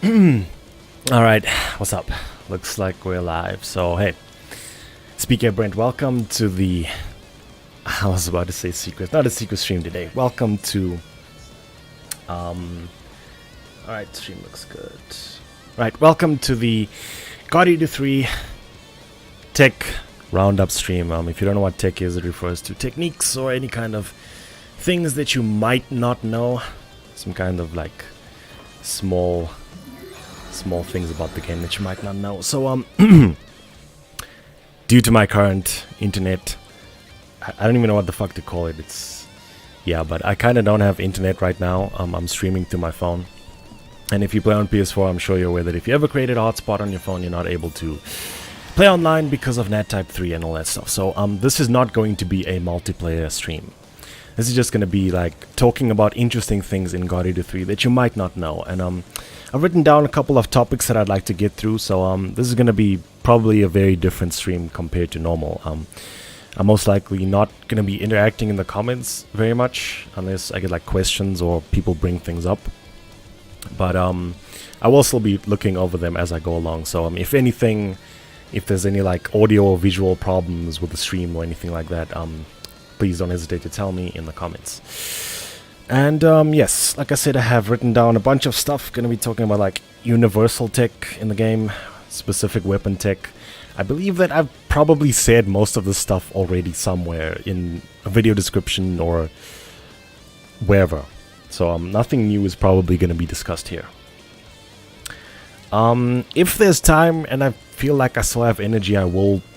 Alright, what's up? Looks like we're live. So, hey, speaking of Brent, welcome to the... I was about to say secret. Not a secret stream today. Welcome to... Alright, stream looks good. Right, welcome to the GE3 Tech Roundup stream. If you don't know what tech is, it refers to techniques or any kind of things that you might not know. Some kind of like small things about the game that you might not know. So due to my current internet, I don't even know what the fuck to call it. But I kind of don't have internet right now. I'm streaming through my phone, and if you play on PS4, I'm sure you're aware that if you ever created a hotspot on your phone, you're not able to play online because of NAT Type 3 and all that stuff. So this is not going to be a multiplayer stream. This is just going to be like talking about interesting things in GE3 that you might not know. And I've written down a couple of topics that I'd like to get through. So this is going to be probably a very different stream compared to normal. I'm most likely not going to be interacting in the comments very much unless I get like questions or people bring things up. But I will still be looking over them as I go along. So if anything, if there's any like audio or visual problems with the stream or anything like that, please don't hesitate to tell me in the comments. And yes, like I said, I have written down a bunch of stuff. Going to be talking about like universal tech in the game, specific weapon tech. I believe that I've probably said most of this stuff already somewhere in a video description or wherever. So nothing new is probably going to be discussed here. If there's time and I feel like I still have energy, I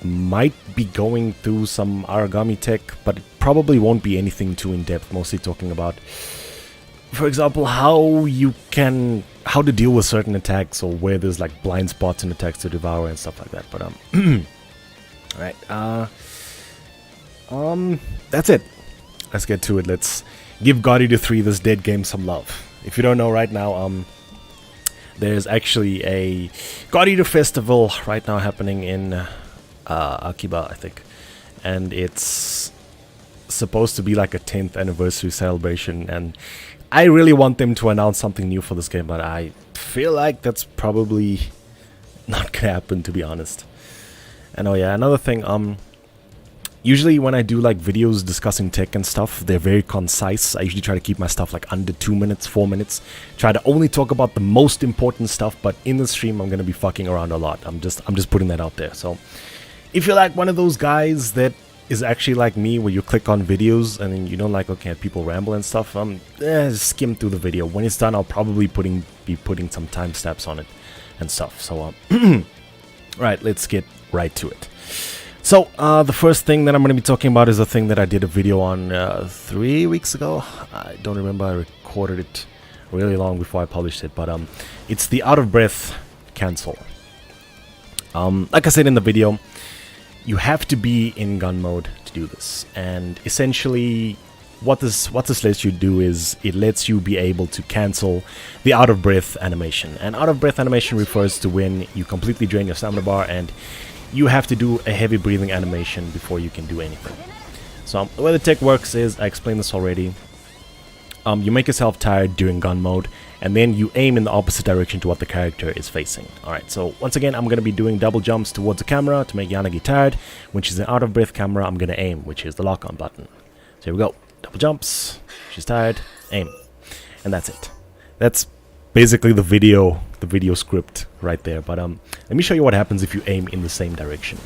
might be going through some origami tech, but it probably won't be anything too in-depth, mostly talking about, for example, how to deal with certain attacks or where there's like blind spots in attacks to devour and stuff like that. But alright, that's it. Let's get to it. Let's give GE3 this dead game some love. If you don't know right now, there's actually a GE3 festival right now happening in Akiba, I think. And it's supposed to be like a 10th anniversary celebration. And I really want them to announce something new for this game, but I feel like that's probably not gonna happen, to be honest. And oh yeah, another thing, usually when I do like videos discussing tech and stuff, they're very concise. I usually try to keep my stuff like under 2 minutes, 4 minutes. Try to only talk about the most important stuff, but in the stream I'm gonna be fucking around a lot. I'm just putting that out there. So if you're like one of those guys that is actually like me, where you click on videos and then you don't like looking at people ramble and stuff, skim through the video. When it's done, I'll probably be putting some timestamps on it and stuff. So right, let's get right to it. So, the first thing that I'm going to be talking about is a thing that I did a video on 3 weeks ago. I don't remember, I recorded it really long before I published it, but it's the out of breath cancel. Like I said in the video, you have to be in gun mode to do this, and essentially what this lets you do is it lets you be able to cancel the out of breath animation. And out of breath animation refers to when you completely drain your stamina bar and you have to do a heavy breathing animation before you can do anything. So the way the tech works is, I explained this already, you make yourself tired during gun mode, and then you aim in the opposite direction to what the character is facing. Alright, so once again, I'm going to be doing double jumps towards the camera to make Yanagi tired, which is an out of breath camera. I'm going to aim, which is the lock on button. So here we go, double jumps, she's tired, aim, and that's it. That's basically the video script right there. But let me show you what happens if you aim in the same direction.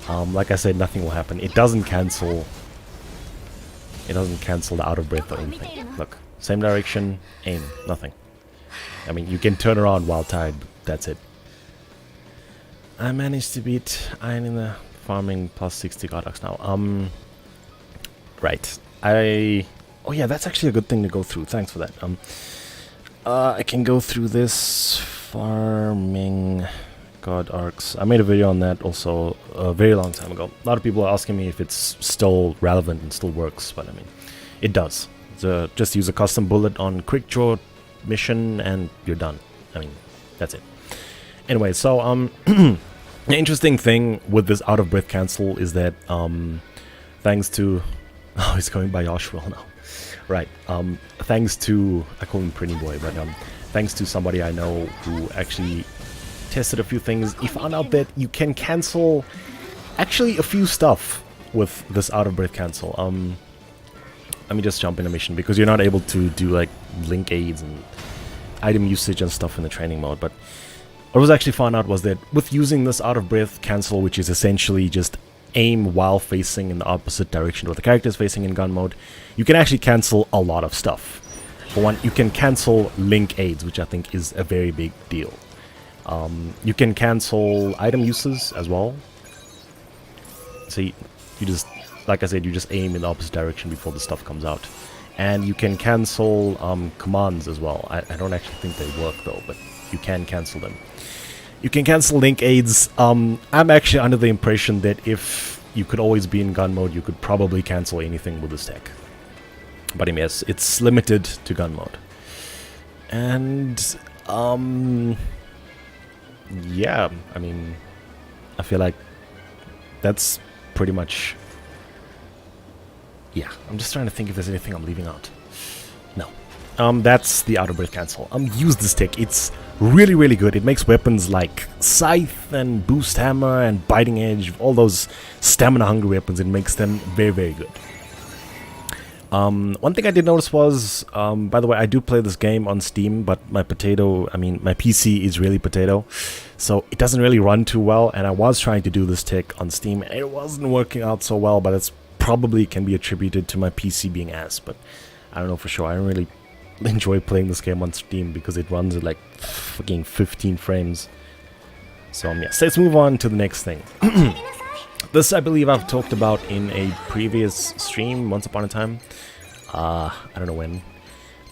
Like I said, nothing will happen. It doesn't cancel the out of breath or anything. Look, same direction, aim, nothing. I mean, you can turn around while tired, but that's it. I managed to beat Iron in the farming plus 60 Godox now. Right. Oh yeah, that's actually a good thing to go through. Thanks for that. I can go through this farming god arcs. I made a video on that also a very long time ago. A lot of people are asking me if it's still relevant and still works, but I mean, it does. Just use a custom bullet on quick draw mission and you're done. I mean, that's it. Anyway, so the interesting thing with this out of breath cancel is that thanks to he's going by Yoshwell now. Right, thanks to, I call him Pretty Boy, but thanks to somebody I know who actually tested a few things, he found out that you can cancel actually a few stuff with this out of breath cancel. Let me just jump in a mission because you're not able to do like link aids and item usage and stuff in the training mode. But what was actually found out was that with using this out of breath cancel, which is essentially just aim while facing in the opposite direction what the character is facing in gun mode, you can actually cancel a lot of stuff. For one, you can cancel link aids, which I think is a very big deal. You can cancel item uses as well. So you just, like I said, you just aim in the opposite direction before the stuff comes out. And you can cancel commands as well. I don't actually think they work though, but you can cancel them. You can cancel link aids. I'm actually under the impression that if you could always be in gun mode, you could probably cancel anything with this tech. But yes, it's limited to gun mode. And yeah, I mean, I feel like that's pretty much... Yeah, I'm just trying to think if there's anything I'm leaving out. No. That's the out of breath cancel. Use this tech. It's really, really good. It makes weapons like Scythe and Boost Hammer and Biting Edge, all those stamina-hungry weapons, it makes them very, very good. One thing I did notice was, by the way, I do play this game on Steam, but my PC is really potato, so it doesn't really run too well, and I was trying to do this tech on Steam, and it wasn't working out so well, but it's probably can be attributed to my PC being ass, but I don't know for sure. I don't really enjoy playing this game on Steam because it runs at like fucking 15 frames. So yeah, so let's move on to the next thing. This I believe I've talked about in a previous stream once upon a time. I don't know when,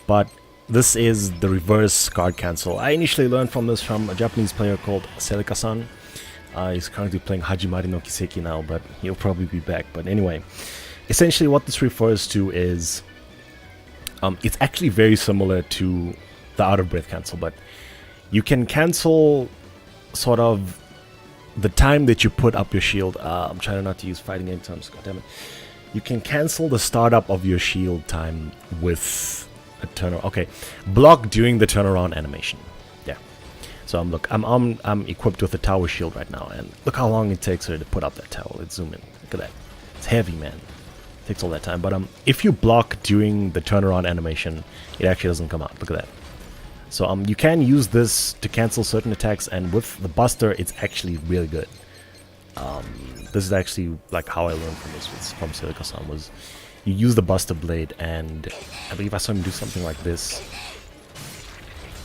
but this is the reverse card cancel. I initially learned from this from a Japanese player called Selika-san. He's currently playing Hajimari no Kiseki now, but he'll probably be back. But anyway, essentially what this refers to is it's actually very similar to the out of breath cancel, but you can cancel sort of the time that you put up your shield. I'm trying not to use fighting game terms, goddammit. You can cancel the startup of your shield time with a turnaround. Okay, block during the turnaround animation. Yeah. So look, I'm equipped with a tower shield right now, and look how long it takes her to put up that tower. Let's zoom in. Look at that. It's heavy, man. It takes all that time. But if you block during the turnaround animation, it actually doesn't come out. Look at that. So you can use this to cancel certain attacks, and with the Buster, it's actually really good. This is actually like how I learned from this from Selika-san, was you use the Buster Blade, and I believe I saw him do something like this.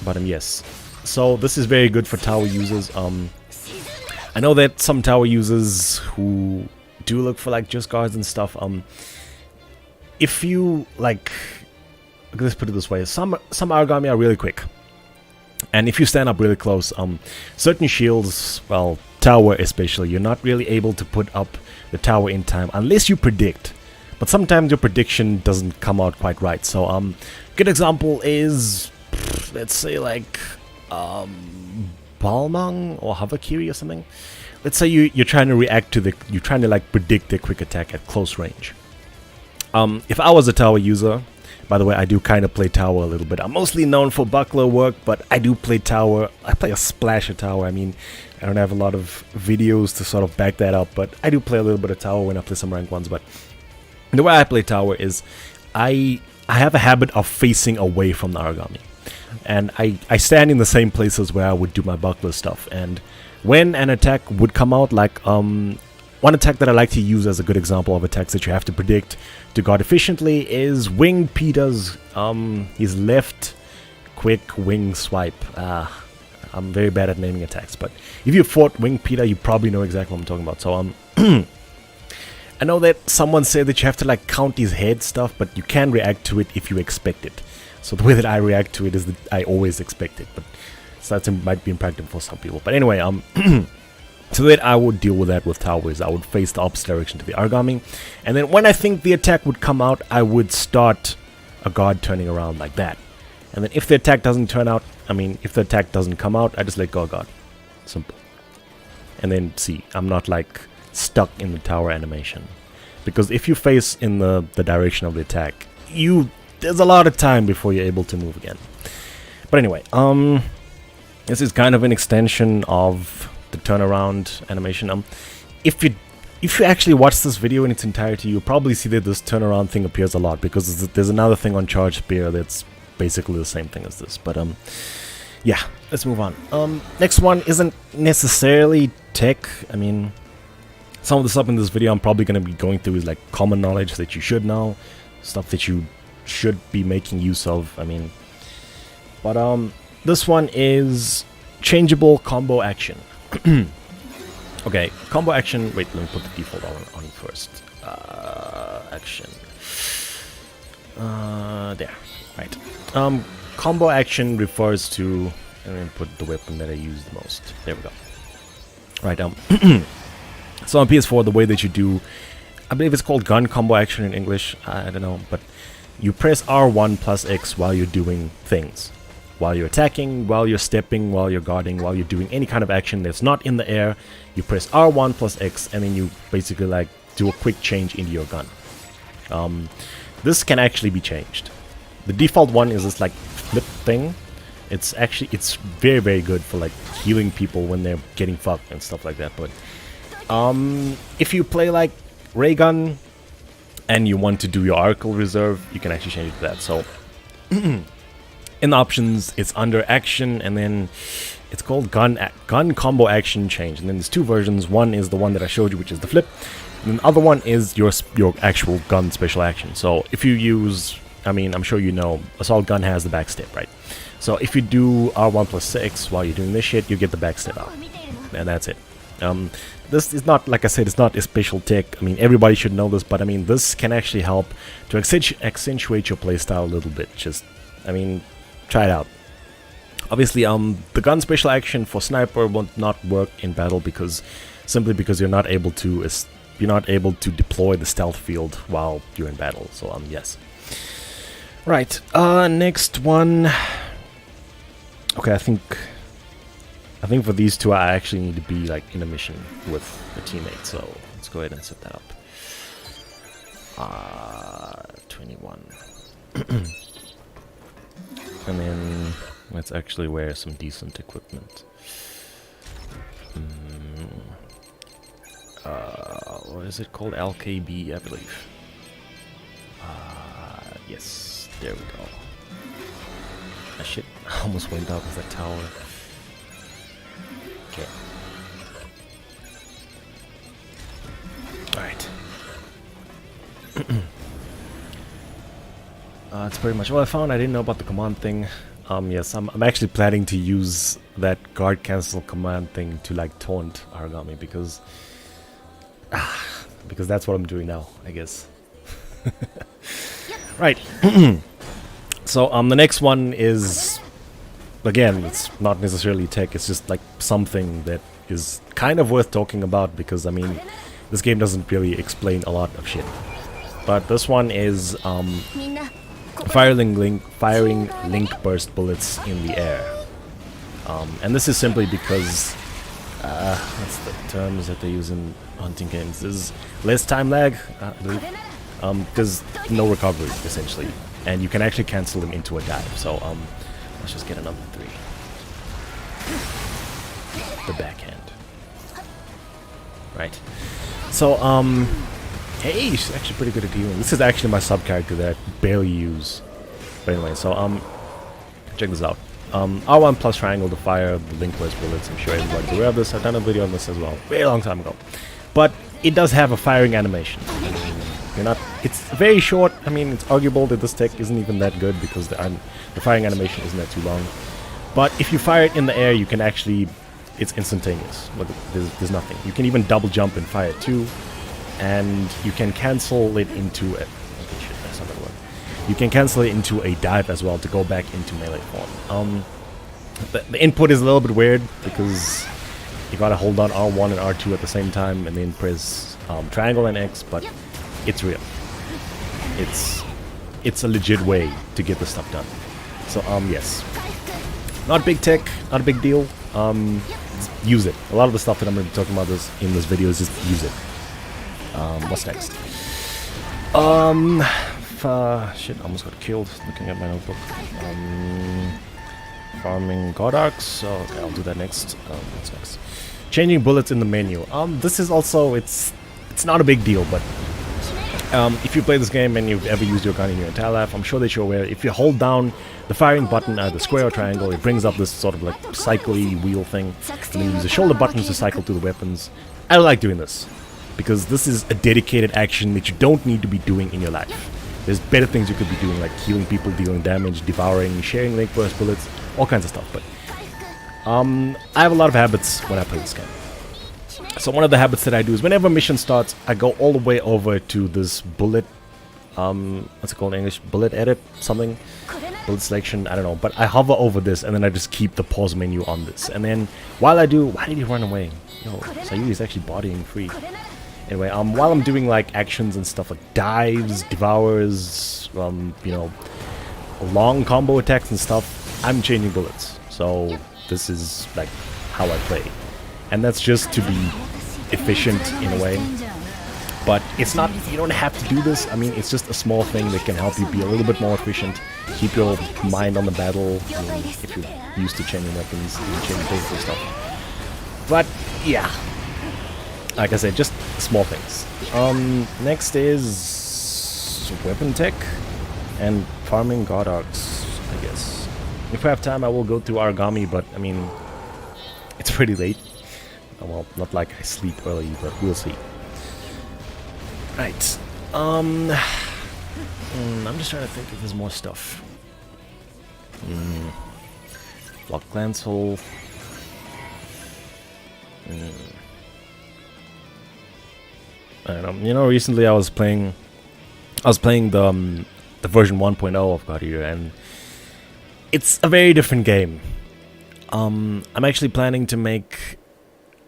But yes, so this is very good for tower users. I know that some tower users who do look for like just guards and stuff. If you like, let's put it this way: some origami are really quick. And if you stand up really close, certain shields, well, tower especially, you're not really able to put up the tower in time unless you predict. But sometimes your prediction doesn't come out quite right. So, good example is, let's say like, Balmang or Havakiri or something. Let's say you're trying to react to you're trying to like predict their quick attack at close range. If I was a tower user, by the way, I do kind of play tower a little bit. I'm mostly known for buckler work, but I do play tower. I play a splash of tower. I mean, I don't have a lot of videos to sort of back that up, but I do play a little bit of tower when I play some ranked ones. But the way I play tower is I have a habit of facing away from the origami. And I stand in the same places where I would do my buckler stuff. And when an attack would come out, like one attack that I like to use as a good example of attacks that you have to predict to guard efficiently is Winged Peter's his left quick wing swipe. I'm very bad at naming attacks, but if you fought Winged Peter, you probably know exactly what I'm talking about. So I know that someone said that you have to like count his head stuff, but you can react to it if you expect it. So the way that I react to it is that I always expect it, but so that might be impractical for some people. But anyway, so that I would deal with that with towers, I would face the opposite direction to the origami, and then when I think the attack would come out, I would start a guard turning around like that. And then if the attack doesn't turn out, if the attack doesn't come out, I just let go of guard. Simple. And then see, I'm not like stuck in the tower animation. Because if you face in the direction of the attack, there's a lot of time before you're able to move again. But anyway, this is kind of an extension of the turnaround animation. If you actually watch this video in its entirety, you'll probably see that this turnaround thing appears a lot, because there's another thing on Charge Spear that's basically the same thing as this. But yeah, let's move on. Next one isn't necessarily tech. I mean, some of the stuff in this video I'm probably going to be going through is like common knowledge that you should know, stuff that you should be making use of. I mean, but this one is Changeable Combo Action. Okay, combo action. Wait, let me put the default on first. Action. There. Right. Combo action refers to. Let me put the weapon that I use the most. There we go. Right. So on PS4, the way that you do, I believe it's called gun combo action in English. I don't know, but you press R1 plus X while you're doing things. While you're attacking, while you're stepping, while you're guarding, while you're doing any kind of action that's not in the air, you press R1 plus X, and then you basically like do a quick change into your gun. This can actually be changed. The default one is this like flip thing. It's very, very good for like healing people when they're getting fucked and stuff like that. But if you play like ray gun and you want to do your article reserve, you can actually change it to that. So in the options, it's under action, and then it's called gun combo action change. And then there's two versions. One is the one that I showed you, which is the flip, and the other one is your actual gun special action. So if you use, I mean, I'm sure you know, assault gun has the backstep, right? So if you do R1 plus X while you're doing this shit, you get the backstep out, and that's it. This is not, like I said, it's not a special tech. I mean, everybody should know this, but I mean, this can actually help to accentuate your playstyle a little bit. Just, I mean, try it out. Obviously, the gun special action for sniper will not work in battle simply because you're not able to deploy the stealth field while you're in battle. So yes. Right. Next one. Okay, I think for these two, I actually need to be like in a mission with a teammate. So let's go ahead and set that up. 21. And then let's actually wear some decent equipment. What is it called? LKB, I believe. Yes, there we go. Ah, shit, I almost went out of that tower. Okay. Alright. That's pretty much all I found. I didn't know about the command thing. Yes, I'm actually planning to use that guard cancel command thing to like taunt Aragami because that's what I'm doing now, I guess. Right. So the next one is, again, it's not necessarily tech. It's just like something that is kind of worth talking about because I mean, this game doesn't really explain a lot of shit. But this one is firing link burst bullets in the air. And this is simply because what's the terms that they use in hunting games? This is less time lag, I believe. There's no recovery essentially, and you can actually cancel them into a dive. So let's just get another 3. The backhand. Right. So hey, she's actually pretty good at healing. This is actually my sub character that I barely use. But anyway, so check this out. R1 plus triangle to fire the link burst bullets. I'm sure everybody's aware of this. I've done a video on this as well, very long time ago. But it does have a firing animation. It's very short. I mean, it's arguable that this tech isn't even that good because the firing animation isn't that too long. But if you fire it in the air, you can actually, it's instantaneous. Look, there's nothing. You can even double jump and fire it too, and you can cancel it into a. Okay, shit, that's not gonna work. You can cancel it into a dive as well to go back into melee form. The input is a little bit weird because you gotta hold down R1 and R2 at the same time and then press triangle and X, but it's real. It's a legit way to get the stuff done. So yes, not big tech, not a big deal. Use it. A lot of the stuff that I'm going to be talking about in this video is just use it. What's next? Shit, I almost got killed looking at my notebook. Farming Godarks. Oh, okay, I'll do that next. What's next? Changing bullets in the menu. This is also, it's not a big deal, but if you play this game and you've ever used your gun in your entire life, I'm sure that you're aware, if you hold down the firing button at the square or triangle, it brings up this sort of like cycle-y wheel thing, and then you use the shoulder buttons to cycle through the weapons. I like doing this, because this is a dedicated action that you don't need to be doing in your life. There's better things you could be doing, like healing people, dealing damage, devouring, sharing link burst bullets, all kinds of stuff, but I have a lot of habits when I play this game. So one of the habits that I do is whenever a mission starts, I go all the way over to this bullet, what's it called in English? Bullet edit? Something? Bullet selection? I don't know. But I hover over this and then I just keep the pause menu on this. And then while I do... Why did he run away? Yo, Sayuri is actually bodying free. Anyway, while I'm doing like actions and stuff like dives, devours, you know, long combo attacks and stuff, I'm changing bullets. So this is like how I play. And that's just to be efficient in a way. But it's not, you don't have to do this. I mean, it's just a small thing that can help you be a little bit more efficient. Keep your mind on the battle. I mean, if you're used to changing weapons, you change bullets and stuff. But yeah, like I said, just small things. Next is weapon tech and farming Godarks, I guess. If we have time, I will go through Origami, but I mean, it's pretty late. Well, not like I sleep early, but we'll see. Right. I'm just trying to think if there's more stuff. Block Glance Hole. I don't know. You know, recently I was playing the version 1.0 of God Eater, and it's a very different game. I'm actually planning to make,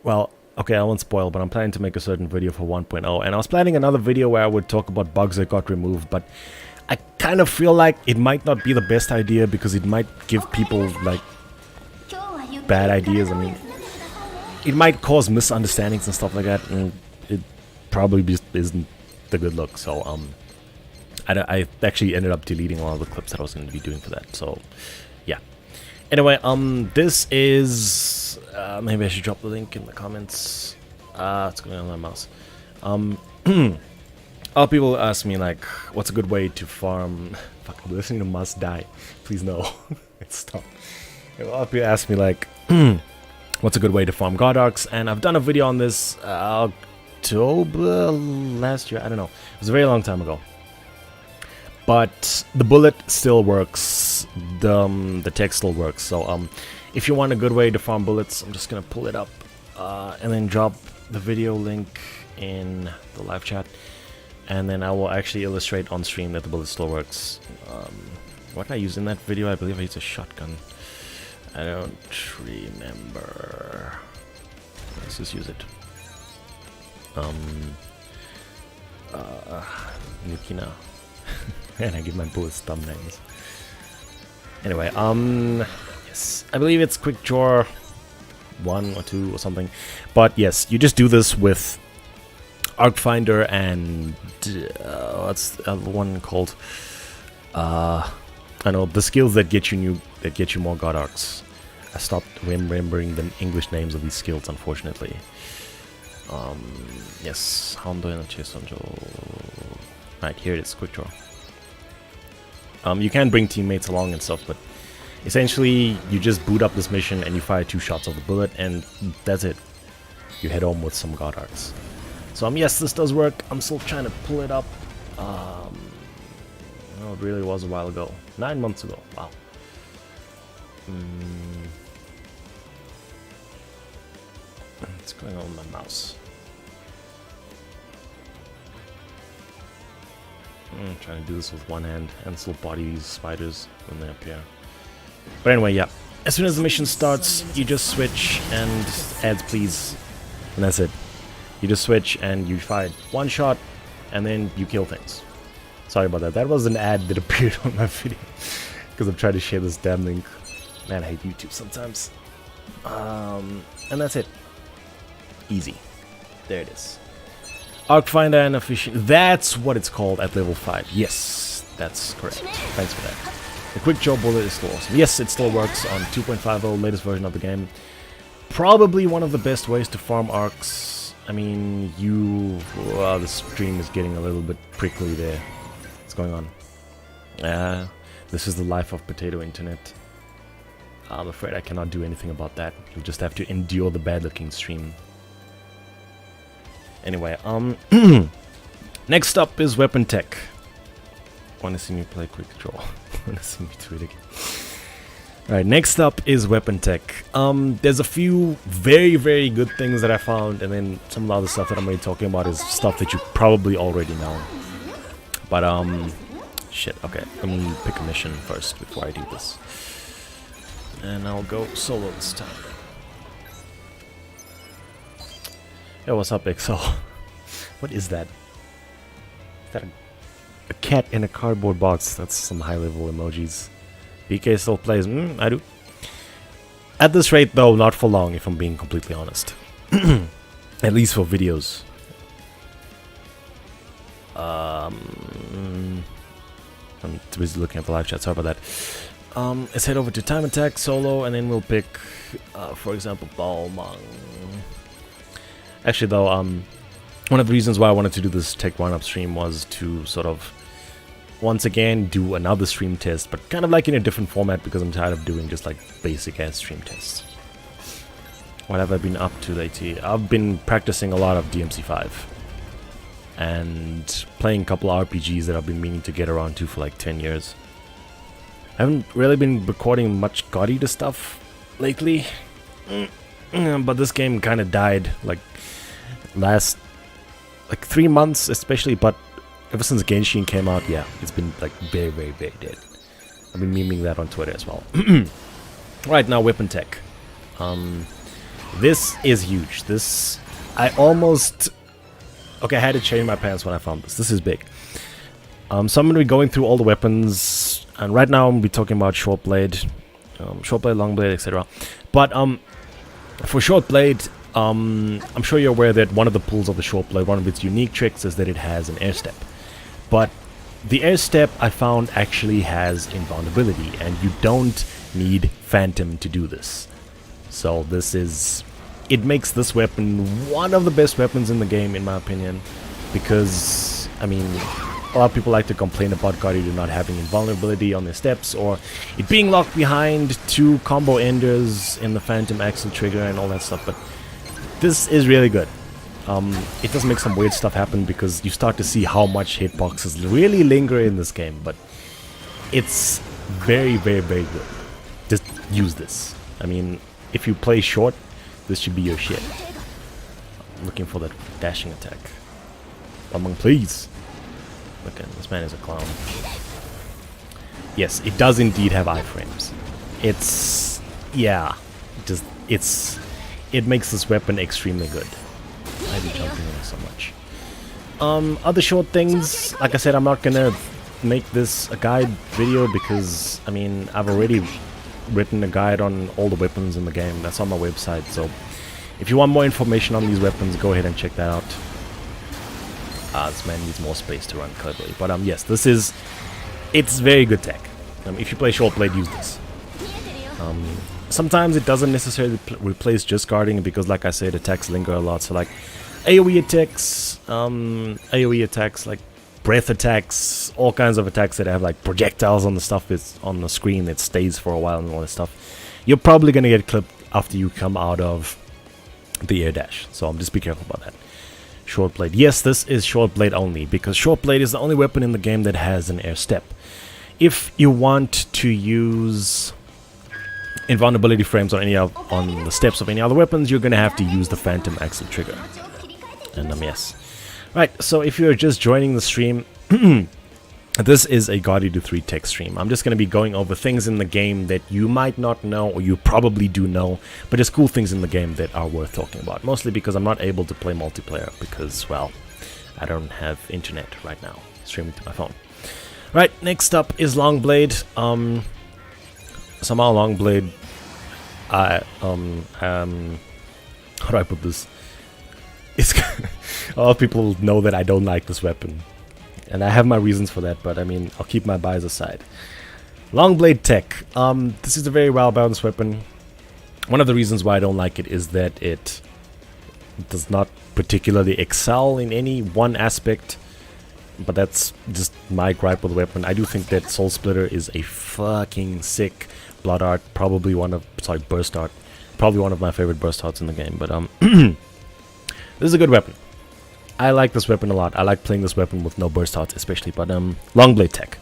well, okay, I won't spoil, but I'm planning to make a certain video for 1.0, and I was planning another video where I would talk about bugs that got removed, but I kind of feel like it might not be the best idea because it might give people, like, bad ideas. I mean, it might cause misunderstandings and stuff like that, and it probably just isn't the good look, so, I actually ended up deleting a lot of the clips that I was going to be doing for that, so, yeah. Anyway, this is, maybe I should drop the link in the comments. What's going on my mouse? A lot of people ask me, like, what's a good way to farm... Fuck, I'm listening to Must Die. Please no. Stop. A lot of people ask me, like, what's a good way to farm Godarks? And I've done a video on this, October last year. I don't know. It was a very long time ago. But the bullet still works. The tech still works. So, if you want a good way to farm bullets, I'm just gonna pull it up and then drop the video link in the live chat, and then I will actually illustrate on stream that the bullet still works. What did I use in that video? I believe I used a shotgun. I don't remember. Let's just use it. Yukina. And I give my bullets thumbnails. Anyway, yes, I believe it's quick draw 1 or 2 or something, but yes, you just do this with Arc Finder and what's the other one called? I know the skills that get you more God Arcs. I stopped remembering the English names of these skills, unfortunately. Yes, right, here it is, quick draw. You can bring teammates along and stuff, but essentially you just boot up this mission and you fire 2 shots of the bullet and that's it. You head home with some God Arcs. So yes, this does work. I'm still trying to pull it up. Well, it really was a while ago. 9 months ago. Wow. What's going on with my mouse? I'm trying to do this with one hand and still body these spiders when they appear. But anyway, yeah. As soon as the mission starts, you just switch and ads please. And that's it. You just switch and you fire 1 shot and then you kill things. Sorry about that. That was an ad that appeared on my video. Because I'm trying to share this damn link. Man, I hate YouTube sometimes. And that's it. Easy. There it is. Arc Finder and Efficient. That's what it's called at level 5. Yes, that's correct. Thanks for that. The quick draw bullet is still awesome. Yes, it still works on 2.50, latest version of the game. Probably one of the best ways to farm arcs. I mean, the stream is getting a little bit prickly there. What's going on? This is the life of potato internet. I'm afraid I cannot do anything about that. You'll just have to endure the bad-looking stream. Anyway, next up is weapon tech. Wanna see me play quick draw? Wanna see me tweet again? Alright, next up is weapon tech. There's a few very, very good things that I found, and then some of the other stuff that I'm already talking about is stuff that you probably already know. But, shit, okay. Let me pick a mission first before I do this. And I'll go solo this time. Hey, what's up, XO? What is that? Is that a cat in a cardboard box? That's some high-level emojis. BK still plays. I do. At this rate, though, not for long, if I'm being completely honest. At least for videos. I'm too busy looking at the live chat. Sorry about that. Let's head over to Time Attack, solo, and then we'll pick, for example, Balmang. Actually, though, one of the reasons why I wanted to do this tech run-up stream was to sort of, once again, do another stream test, but kind of like in a different format because I'm tired of doing just like basic-ass stream tests. What have I been up to lately? I've been practicing a lot of DMC5 and playing a couple of RPGs that I've been meaning to get around to for like 10 years. I haven't really been recording much God Eater stuff lately, but this game kind of died like last 3 months especially, but ever since Genshin came out, yeah, it's been like very, very, very dead. I've been memeing that on Twitter as well. Right now, weapon tech. This is huge. This, I almost... Okay, I had to change my pants when I found this. This is big. So I'm going to be going through all the weapons, and right now I'm going to be talking about short blade, long blade, etc. But for short blade, I'm sure you're aware that one of the pulls of the short blade, one of its unique tricks is that it has an air step. But the air step I found actually has invulnerability, and you don't need Phantom to do this. So this is... It makes this weapon one of the best weapons in the game, in my opinion, because, I mean, a lot of people like to complain about God Eater not having invulnerability on their steps, or it being locked behind 2 combo enders in the Phantom Axle trigger and all that stuff, but this is really good. It does make some weird stuff happen because you start to see how much hitboxes really linger in this game, but it's very, very, very good. Just use this. I mean, if you play short, this should be your shit. I'm looking for that dashing attack. Among, please. Okay, this man is a clown. Yes, it does indeed have iframes. It's... yeah. It makes this weapon extremely good. Why are you jumping on so much? Other short things, like I said, I'm not gonna make this a guide video because, I mean, I've already written a guide on all the weapons in the game. That's on my website, so if you want more information on these weapons, go ahead and check that out. This man needs more space to run cleverly. But yes, it's very good tech. If you play short blade, use this. Sometimes it doesn't necessarily replace just guarding because, like I said, attacks linger a lot. So like AoE attacks, like breath attacks, all kinds of attacks that have like projectiles on the stuff that's on the screen that stays for a while and all that stuff. You're probably gonna get clipped after you come out of the air dash. So just be careful about that. Short blade. Yes, this is short blade only because short blade is the only weapon in the game that has an air step. If you want to use invulnerability frames on the steps of any other weapons, you're gonna have to use the Phantom Axle trigger. And yes. Right, so if you're just joining the stream, this is a God Eater 3 tech stream. I'm just gonna be going over things in the game that you might not know, or you probably do know, but there's cool things in the game that are worth talking about. Mostly because I'm not able to play multiplayer because, well, I don't have internet right now. Streaming to my phone. Right, next up is long blade. Somehow long blade, how do I put this? It's a lot of people know that I don't like this weapon, and I have my reasons for that, but I mean, I'll keep my bias aside. Long blade tech. This is a very well-balanced weapon. One of the reasons why I don't like it is that it does not particularly excel in any one aspect. But that's just my gripe with the weapon. I do think that Soul Splitter is a fucking sick blood art. Probably burst art. Probably one of my favorite burst arts in the game. But this is a good weapon. I like this weapon a lot. I like playing this weapon with no burst arts especially. But long blade tech.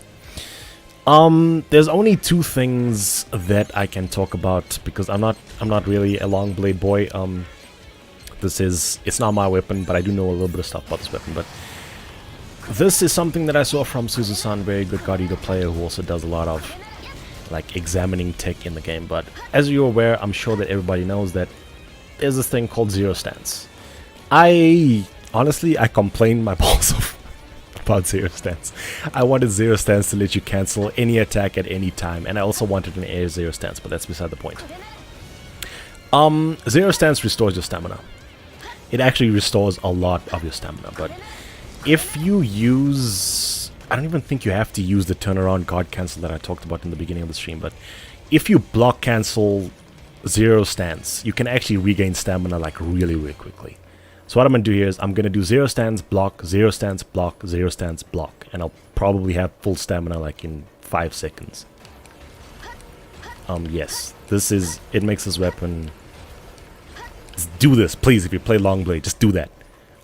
There's only two things that I can talk about because I'm not really a long blade boy. It's not my weapon, but I do know a little bit of stuff about this weapon. But this is something that I saw from Suzu-san, very good God Eater player who also does a lot of like examining tech in the game. But as you're aware, I'm sure that everybody knows that there's this thing called zero stance. I complained my balls off about zero stance. I wanted zero stance to let you cancel any attack at any time, and I also wanted an air zero stance, but that's beside the point. Zero stance restores your stamina. It actually restores a lot of your stamina, but if you use... I don't even think you have to use the turnaround guard cancel that I talked about in the beginning of the stream, but if you block cancel zero stance, you can actually regain stamina like really quickly. So what I'm going to do here is I'm going to do zero stance, block, zero stance, block, zero stance, block, and I'll probably have full stamina like in 5 seconds. Yes, it makes this weapon... Just do this, please, if you play long blade, just do that.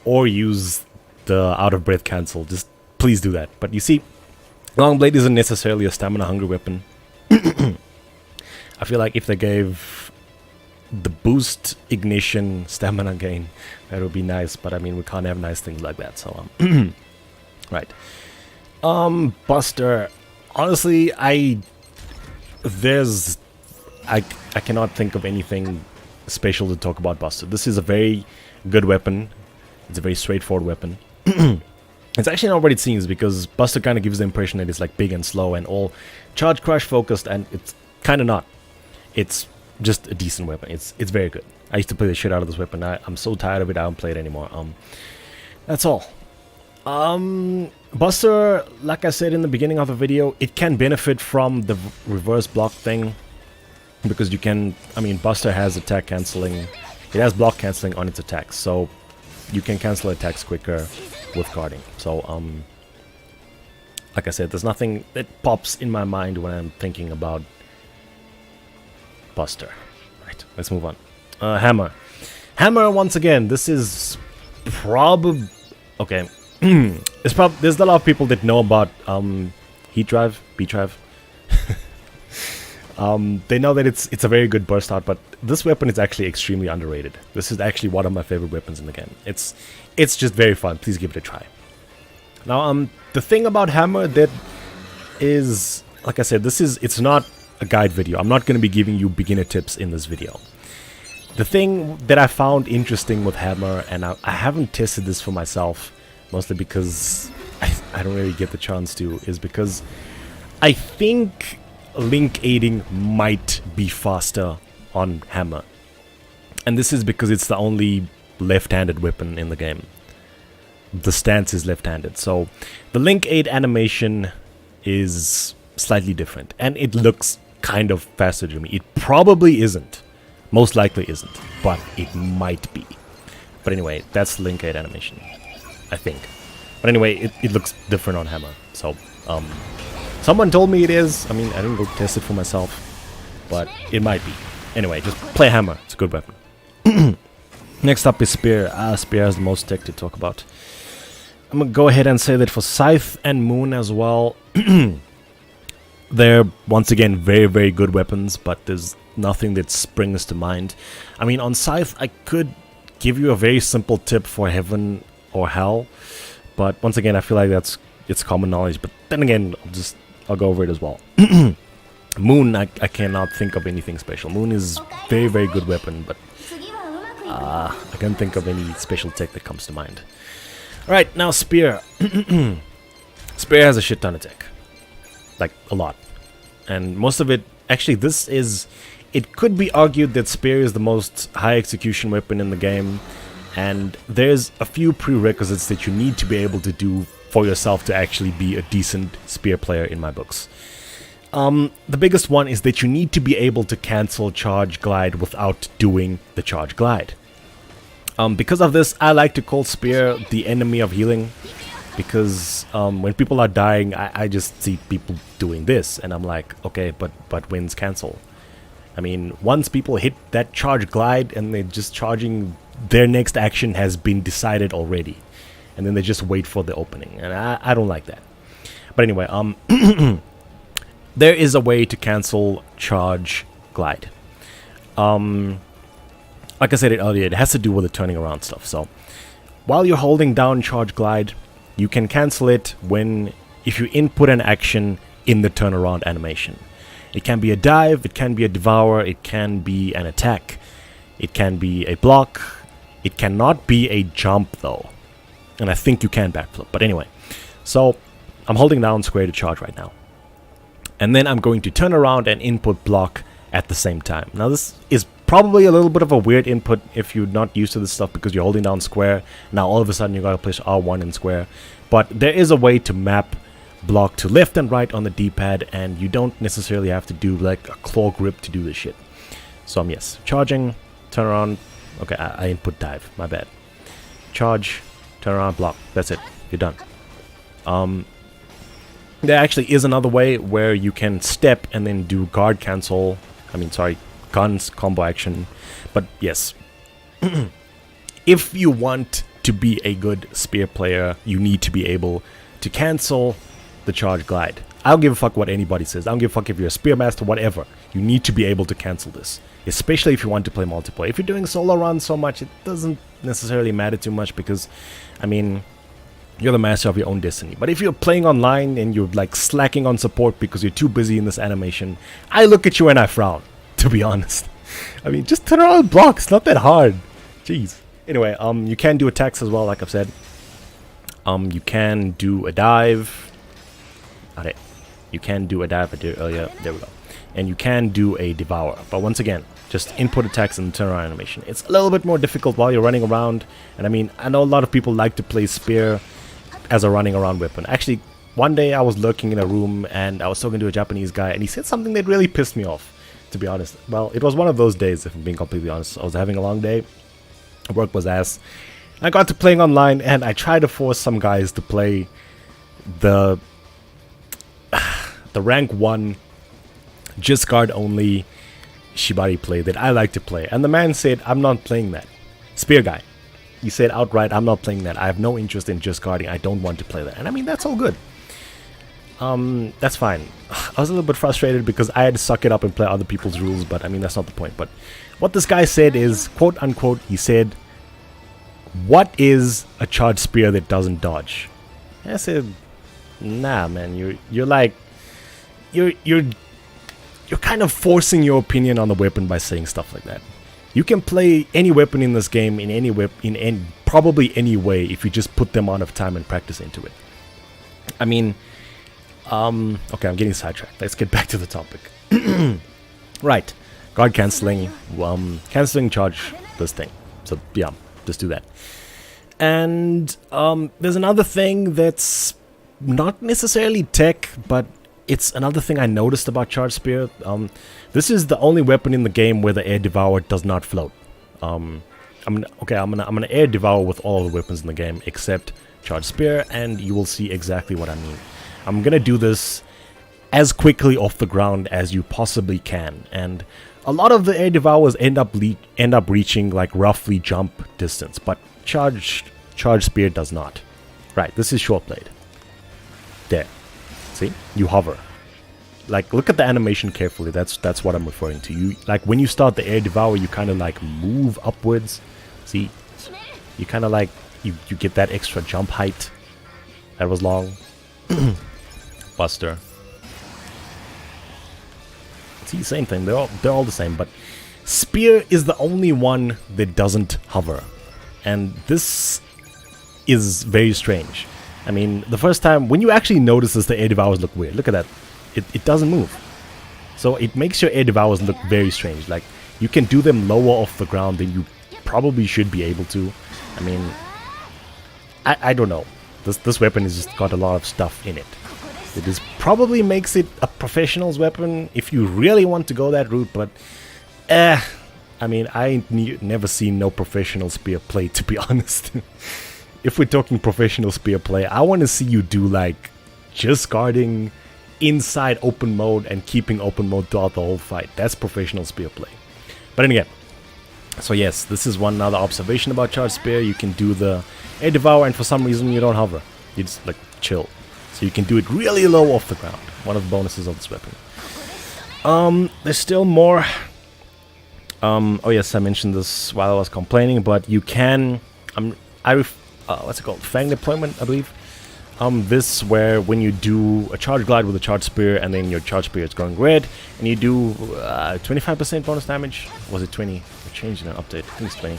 Or use the out of breath cancel, just please do that. But you see, long blade isn't necessarily a stamina hungry weapon. I feel like if they gave the boost ignition stamina gain, that would be nice, but I mean we can't have nice things like that, so right. Buster, honestly, I cannot think of anything special to talk about Buster. This is a very good weapon. It's a very straightforward weapon. It's actually not what it seems, because Buster kind of gives the impression that it's like big and slow and all charge crush focused, and it's kind of not. It's just a decent weapon. It's very good. I used to play the shit out of this weapon. I'm so tired of it, I don't play it anymore. That's all. Buster, like I said in the beginning of the video, it can benefit from the reverse block thing, because you can, Buster has attack cancelling. It has block cancelling on its attacks, so you can cancel attacks quicker with guarding. So, like I said, there's nothing that pops in my mind when I'm thinking about Buster. Right, let's move on. Hammer. Hammer, once again, this is probably... Okay. There's a lot of people that know about Heat Drive, Beat Drive. They know that it's a very good burst out, but this weapon is actually extremely underrated. This is actually one of my favorite weapons in the game. It's just very fun. Please give it a try. Now, the thing about Hammer that is, like I said, it's not a guide video. I'm not going to be giving you beginner tips in this video. The thing that I found interesting with Hammer, and I haven't tested this for myself, mostly because I don't really get the chance to, is because I think link aiding might be faster on Hammer. And this is because it's the only left-handed weapon in the game. The stance is left-handed, so the link aid animation is slightly different, and it looks kind of faster to me. It probably isn't. Most likely isn't, but it might be. But anyway, that's link aid animation, I think. But anyway, it looks different on Hammer, so someone told me it is. I didn't go test it for myself, but it might be. Anyway, just play Hammer. It's a good weapon. Next up is Spear. Spear has the most tech to talk about. I'm going to go ahead and say that for Scythe and Moon as well, they're, once again, very, very good weapons, but there's nothing that springs to mind. On Scythe, I could give you a very simple tip for Heaven or Hell, but once again, I feel like it's common knowledge, but then again, I'll go over it as well. Moon, I cannot think of anything special. Moon is very, very good weapon, but I can't think of any special tech that comes to mind. Alright, now Spear. Spear has a shit ton of tech. Like, a lot. And most of it, actually, it could be argued that Spear is the most high execution weapon in the game, and there's a few prerequisites that you need to be able to do for yourself to actually be a decent Spear player in my books. The biggest one is that you need to be able to cancel charge glide without doing the charge glide. Because of this, I like to call Spear the enemy of healing. Because when people are dying, I just see people doing this. And I'm like, okay, but when's cancel? I mean, once people hit that charge glide and they're just charging, their next action has been decided already. And then they just wait for the opening. And I don't like that. But anyway, there is a way to cancel charge glide. Like I said it earlier, it has to do with the turning around stuff. So while you're holding down charge glide, you can cancel it if you input an action in the turnaround animation. It can be a dive, it can be a devour, it can be an attack, it can be a block. It cannot be a jump though. And I think you can backflip. But anyway, so I'm holding down square to charge right now. And then I'm going to turn around and input block at the same time. Now this is probably a little bit of a weird input if you're not used to this stuff because you're holding down square. Now all of a sudden you gotta push R1 in square. But there is a way to map block to left and right on the D-pad, and you don't necessarily have to do like a claw grip to do this shit. So yes, charging, turn around. Okay, I input dive, my bad. Charge, turn around, block. That's it, you're done. There actually is another way where you can step and then do guard cancel. Guns combo action. But yes, if you want to be a good spear player, you need to be able to cancel the charge glide. I don't give a fuck what anybody says. I don't give a fuck if you're a spear master, whatever. You need to be able to cancel this, especially if you want to play multiplayer. If you're doing solo runs so much, it doesn't necessarily matter too much because, I mean, you're the master of your own destiny. But if you're playing online and you're like slacking on support because you're too busy in this animation, I look at you and I frown, to be honest. I mean, just turn around and block. It's not that hard. Jeez. Anyway, you can do attacks as well, like I've said. You can do a dive. Alright. You can do a dive I did earlier. There we go. And you can do a devour. But once again, just input attacks and turnaround animation. It's a little bit more difficult while you're running around. And I mean, I know a lot of people like to play spear as a running around weapon. Actually, one day I was lurking in a room and I was talking to a Japanese guy and he said something that really pissed me off, to be honest. Well, it was one of those days, if I'm being completely honest. I was having a long day. Work was ass. I got to playing online and I tried to force some guys to play the rank 1 just guard only Shibari play that I like to play. And the man said, I'm not playing that. Spear guy. He said outright, I'm not playing that. I have no interest in just guarding. I don't want to play that. And I mean, that's all good. That's fine. I was a little bit frustrated because I had to suck it up and play other people's rules, but I mean, that's not the point. But what this guy said is, quote unquote, he said, what is a charged spear that doesn't dodge? And I said, nah, man, you're like, you're kind of forcing your opinion on the weapon by saying stuff like that. You can play any weapon in this game in probably any way if you just put the amount of time and practice into it. I mean, okay, I'm getting sidetracked. Let's get back to the topic. Right, guard cancelling, cancelling charge this thing. So yeah, just do that. And there's another thing that's not necessarily tech, but it's another thing I noticed about Charge Spear. This is the only weapon in the game where the Air Devour does not float. I'm gonna Air Devour with all the weapons in the game except Charge Spear, and you will see exactly what I mean. I'm gonna do this as quickly off the ground as you possibly can, and a lot of the Air Devours end up reaching like roughly jump distance, but Charge Spear does not. Right, this is short blade. There. See? You hover. Like, look at the animation carefully. That's what I'm referring to. You like when you start the Air Devour, you kind of like move upwards. See? You kind of like you get that extra jump height. That was long. Buster. See, same thing. They're all the same, but Spear is the only one that doesn't hover. And this is very strange. I mean, the first time, when you actually notice this, the Air Devours look weird. Look at that. It doesn't move. So it makes your Air Devours look very strange. Like, you can do them lower off the ground than you probably should be able to. I mean, I don't know. This weapon has just got a lot of stuff in it. It is probably makes it a professional's weapon if you really want to go that route, but I mean, I never seen no professional spear play, to be honest. If we're talking professional spear play, I want to see you do like just guarding inside open mode and keeping open mode throughout the whole fight. That's professional spear play. But then again, so yes, this is one other observation about charged spear. You can do the Devour, and for some reason you don't hover. You just like chill. So you can do it really low off the ground. One of the bonuses of this weapon. There's still more. Oh yes, I mentioned this while I was complaining, but you can, what's it called? Fang deployment, I believe. This where when you do a charge glide with a charge spear, and then your charge spear is going red, and you do 25% bonus damage. Was it 20? I changed in an update. I think it's 20.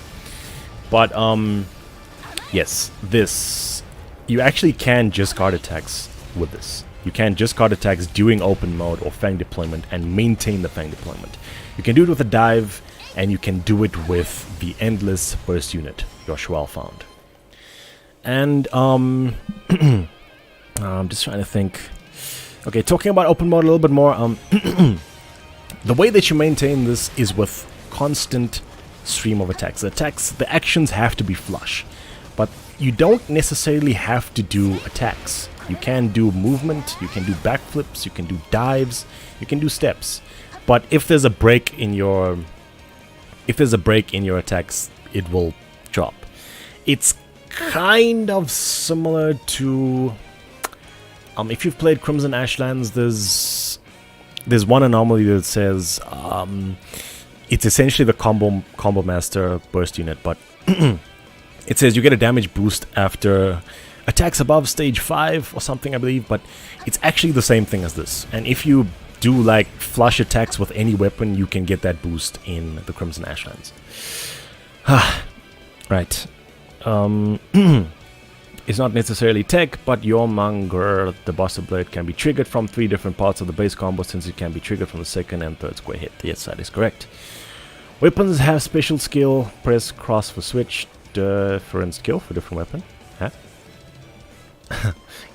But yes, this you actually can just guard attacks with this. You can just guard attacks during open mode or fang deployment and maintain the fang deployment. You can do it with a dive, and you can do it with the endless burst unit Joshua found. And I'm just trying to think. Okay, talking about open mode a little bit more. The way that you maintain this is with constant stream of attacks. The actions have to be flush, but you don't necessarily have to do attacks. You can do movement, you can do backflips, you can do dives, you can do steps. But if there's a break in your attacks, it will drop. It's kind of similar to if you've played Crimson Ashlands, there's one anomaly that says it's essentially the combo master burst unit, but it says you get a damage boost after attacks above stage 5 or something, I believe, but it's actually the same thing as this. And if you do like flush attacks with any weapon, you can get that boost in the Crimson Ashlands. Right. It's not necessarily tech, but Yormonger, the Buster Blade, can be triggered from 3 different parts of the base combo, since it can be triggered from the second and third square hit. Yes, that is correct. Weapons have special skill. Press cross for switch. Different skill for different weapon. Huh?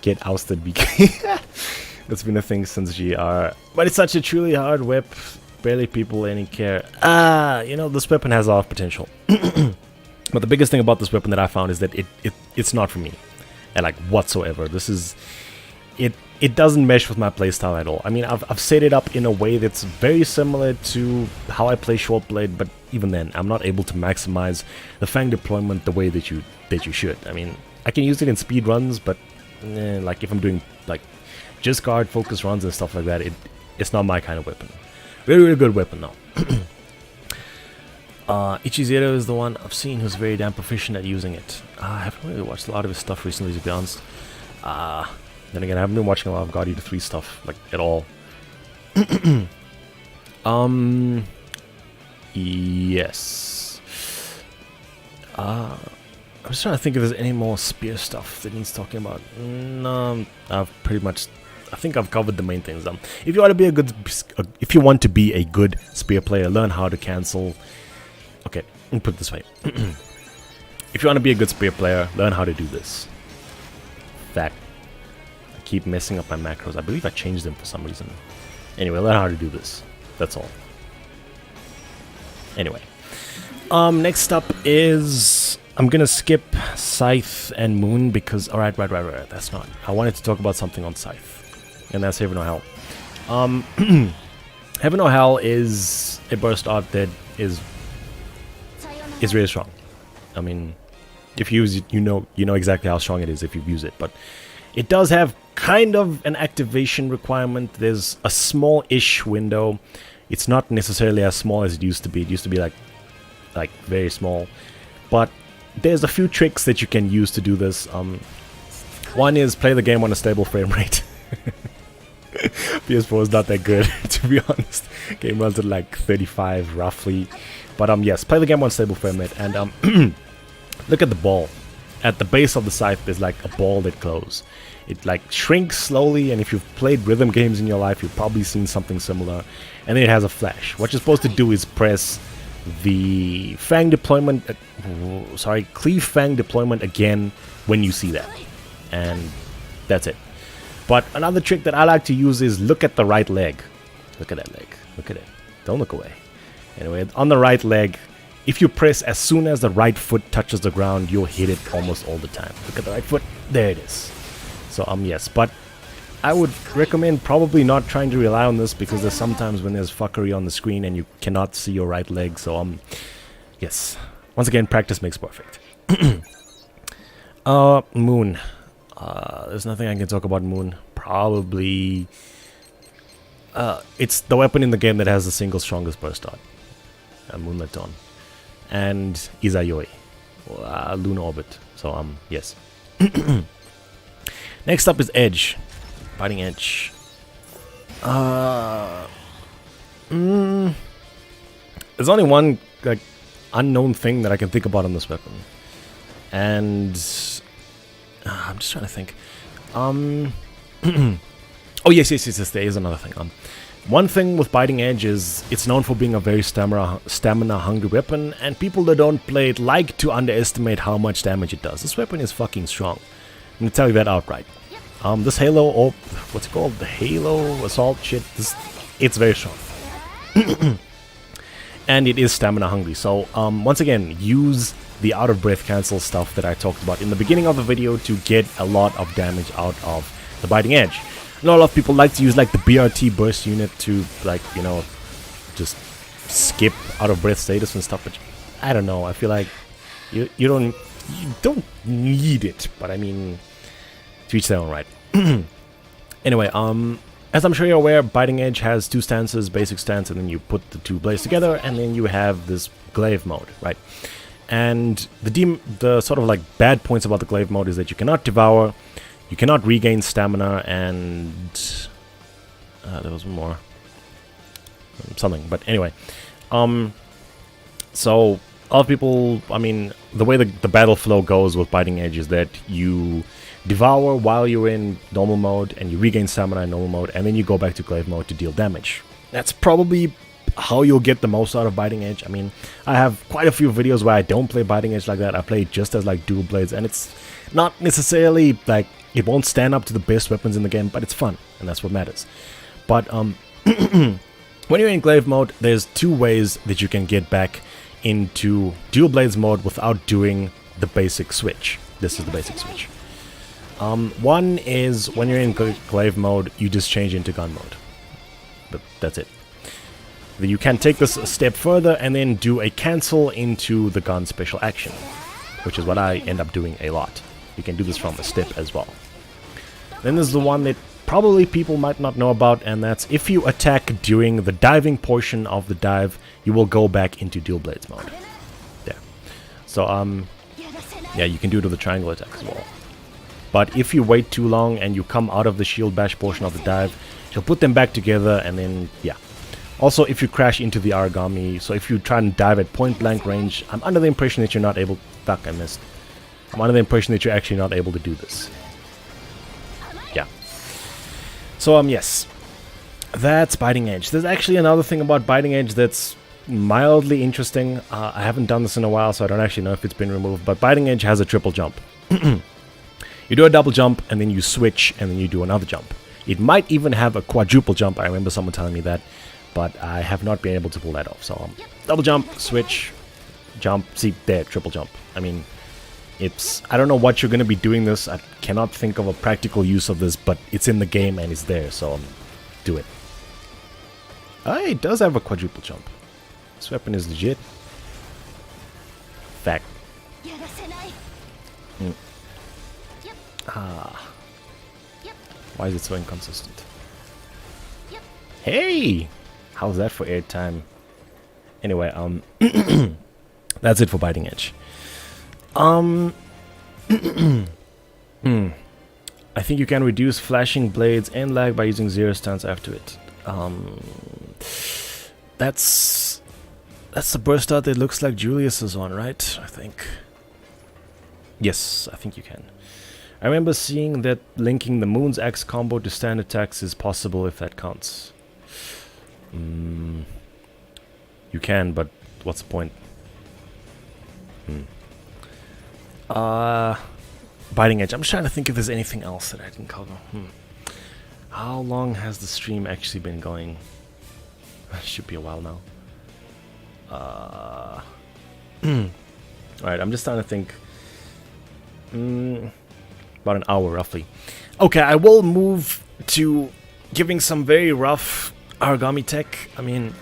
Get ousted BK. That's been a thing since GR. But it's such a truly hard whip. Barely people any care. You know, this weapon has a lot of potential. But the biggest thing about this weapon that I found is that it's not for me. And like whatsoever. This is it doesn't mesh with my playstyle at all. I mean, I've set it up in a way that's very similar to how I play short blade, but even then I'm not able to maximize the fang deployment the way that you should. I mean, I can use it in speed runs, but like if I'm doing like just guard focus runs and stuff like that, it's not my kind of weapon. Really, really good weapon though. Ichizero is the one I've seen who's very damn proficient at using it. I haven't really watched a lot of his stuff recently, to be honest. Then again, I haven't been watching a lot of God Eater 3 stuff, like, at all. Yes. I'm just trying to think if there's any more spear stuff that needs talking about. No, I've pretty much... I think I've covered the main things. If you want to be a good spear player, learn how to cancel... Okay, let me put it this way. If you want to be a good spear player, learn how to do this. Fact. I keep messing up my macros. I believe I changed them for some reason. Anyway, learn how to do this. That's all. Anyway. Next up is... I'm gonna skip Scythe and Moon because... Alright, right. That's not... I wanted to talk about something on Scythe. And that's Heaven or Hell. Heaven or Hell is a burst art that is really strong. I mean, if you use it, you know exactly how strong it is if you use it. But it does have kind of an activation requirement. There's a small-ish window. It's not necessarily as small as it used to be. It used to be like very small. But there's a few tricks that you can use to do this. One is play the game on a stable frame rate. PS4 is not that good, to be honest. Game runs at like 35 roughly. But yes, play the game on stable frame rate. And look at the ball. At the base of the scythe, there's like a ball that glows. It like shrinks slowly, and if you've played rhythm games in your life, you've probably seen something similar. And then it has a flash. What you're supposed to do is press the Fang deployment, Cleave Fang deployment again when you see that. And that's it. But another trick that I like to use is look at the right leg. Look at that leg. Look at it. Don't look away. Anyway, on the right leg, if you press as soon as the right foot touches the ground, you'll hit it almost all the time. Look at the right foot. There it is. So, yes. But I would recommend probably not trying to rely on this because there's sometimes when there's fuckery on the screen and you cannot see your right leg. So, yes. Once again, practice makes perfect. Moon. There's nothing I can talk about Moon. Probably... it's the weapon in the game that has the single strongest burst dot. Moonlit Dawn. And Izayoi. Lunar Orbit. So, yes. Next up is Edge. Biting Edge. There's only one, like, unknown thing that I can think about on this weapon. And... I'm just trying to think. Oh, yes, there is another thing. One thing with Biting Edge is it's known for being a very stamina-hungry weapon, and people that don't play it like to underestimate how much damage it does. This weapon is fucking strong. I'm gonna tell you that outright. This Halo, or what's it called? The Halo Assault shit, it's very strong. And it is stamina-hungry, so once again, use the out-of-breath cancel stuff that I talked about in the beginning of the video to get a lot of damage out of the Biting Edge. Not a lot of people like to use like the BRT burst unit to like, you know, just skip out of breath status and stuff, but I don't know, I feel like you don't need it, but I mean, to each their own right. Anyway, as I'm sure you're aware, Biting Edge has two stances, basic stance, and then you put the two blades together, and then you have this glaive mode, right? And the sort of like bad points about the glaive mode is that you cannot devour, you cannot regain stamina, and there was one more something. But anyway, so a lot of people, I mean, the way the battle flow goes with Biting Edge is that you devour while you're in normal mode, and you regain stamina in normal mode, and then you go back to glaive mode to deal damage. That's probably how you'll get the most out of Biting Edge. I mean, I have quite a few videos where I don't play Biting Edge like that. I play it just as like dual blades, and it's not necessarily like it won't stand up to the best weapons in the game, but it's fun, and that's what matters. But when you're in glaive mode, there's two ways that you can get back into dual blades mode without doing the basic switch. This is the basic switch. One is when you're in glaive mode, you just change into gun mode. But that's it. You can take this a step further and then do a cancel into the gun special action, which is what I end up doing a lot. You can do this from a step as well. Then there's the one that probably people might not know about, and that's if you attack during the diving portion of the dive, you will go back into dual blades mode. There. So, yeah, you can do it with the triangle attack as well. But if you wait too long and you come out of the shield bash portion of the dive, you'll put them back together, and then, yeah. Also, if you crash into the origami, so if you try and dive at point blank range, I'm under the impression that you're not able... Fuck, I missed. I'm under the impression that you're actually not able to do this. Yeah. So, yes. That's Biting Edge. There's actually another thing about Biting Edge that's mildly interesting. I haven't done this in a while, so I don't actually know if it's been removed, but Biting Edge has a triple jump. You do a double jump, and then you switch, and then you do another jump. It might even have a quadruple jump. I remember someone telling me that, but I have not been able to pull that off. So, double jump, switch, jump, see, there, triple jump. I mean, it's... I don't know what you're going to be doing this. I cannot think of a practical use of this, but it's in the game and it's there, so do it. It does have a quadruple jump. This weapon is legit. Fact. Why is it so inconsistent? Hey! How's that for airtime? Anyway, that's it for Biting Edge. I think you can reduce flashing blades and lag by using zero stance after it. That's the burst out that looks like Julius is on, right? I think. Yes, I think you can. I remember seeing that linking the Moon's Axe combo to stand attacks is possible if that counts. You can, but what's the point? Biting Edge. I'm just trying to think if there's anything else that I didn't cover. How long has the stream actually been going? Should be a while now. Alright, I'm just trying to think. About an hour, roughly. Okay, I will move to giving some very rough origami tech. I mean,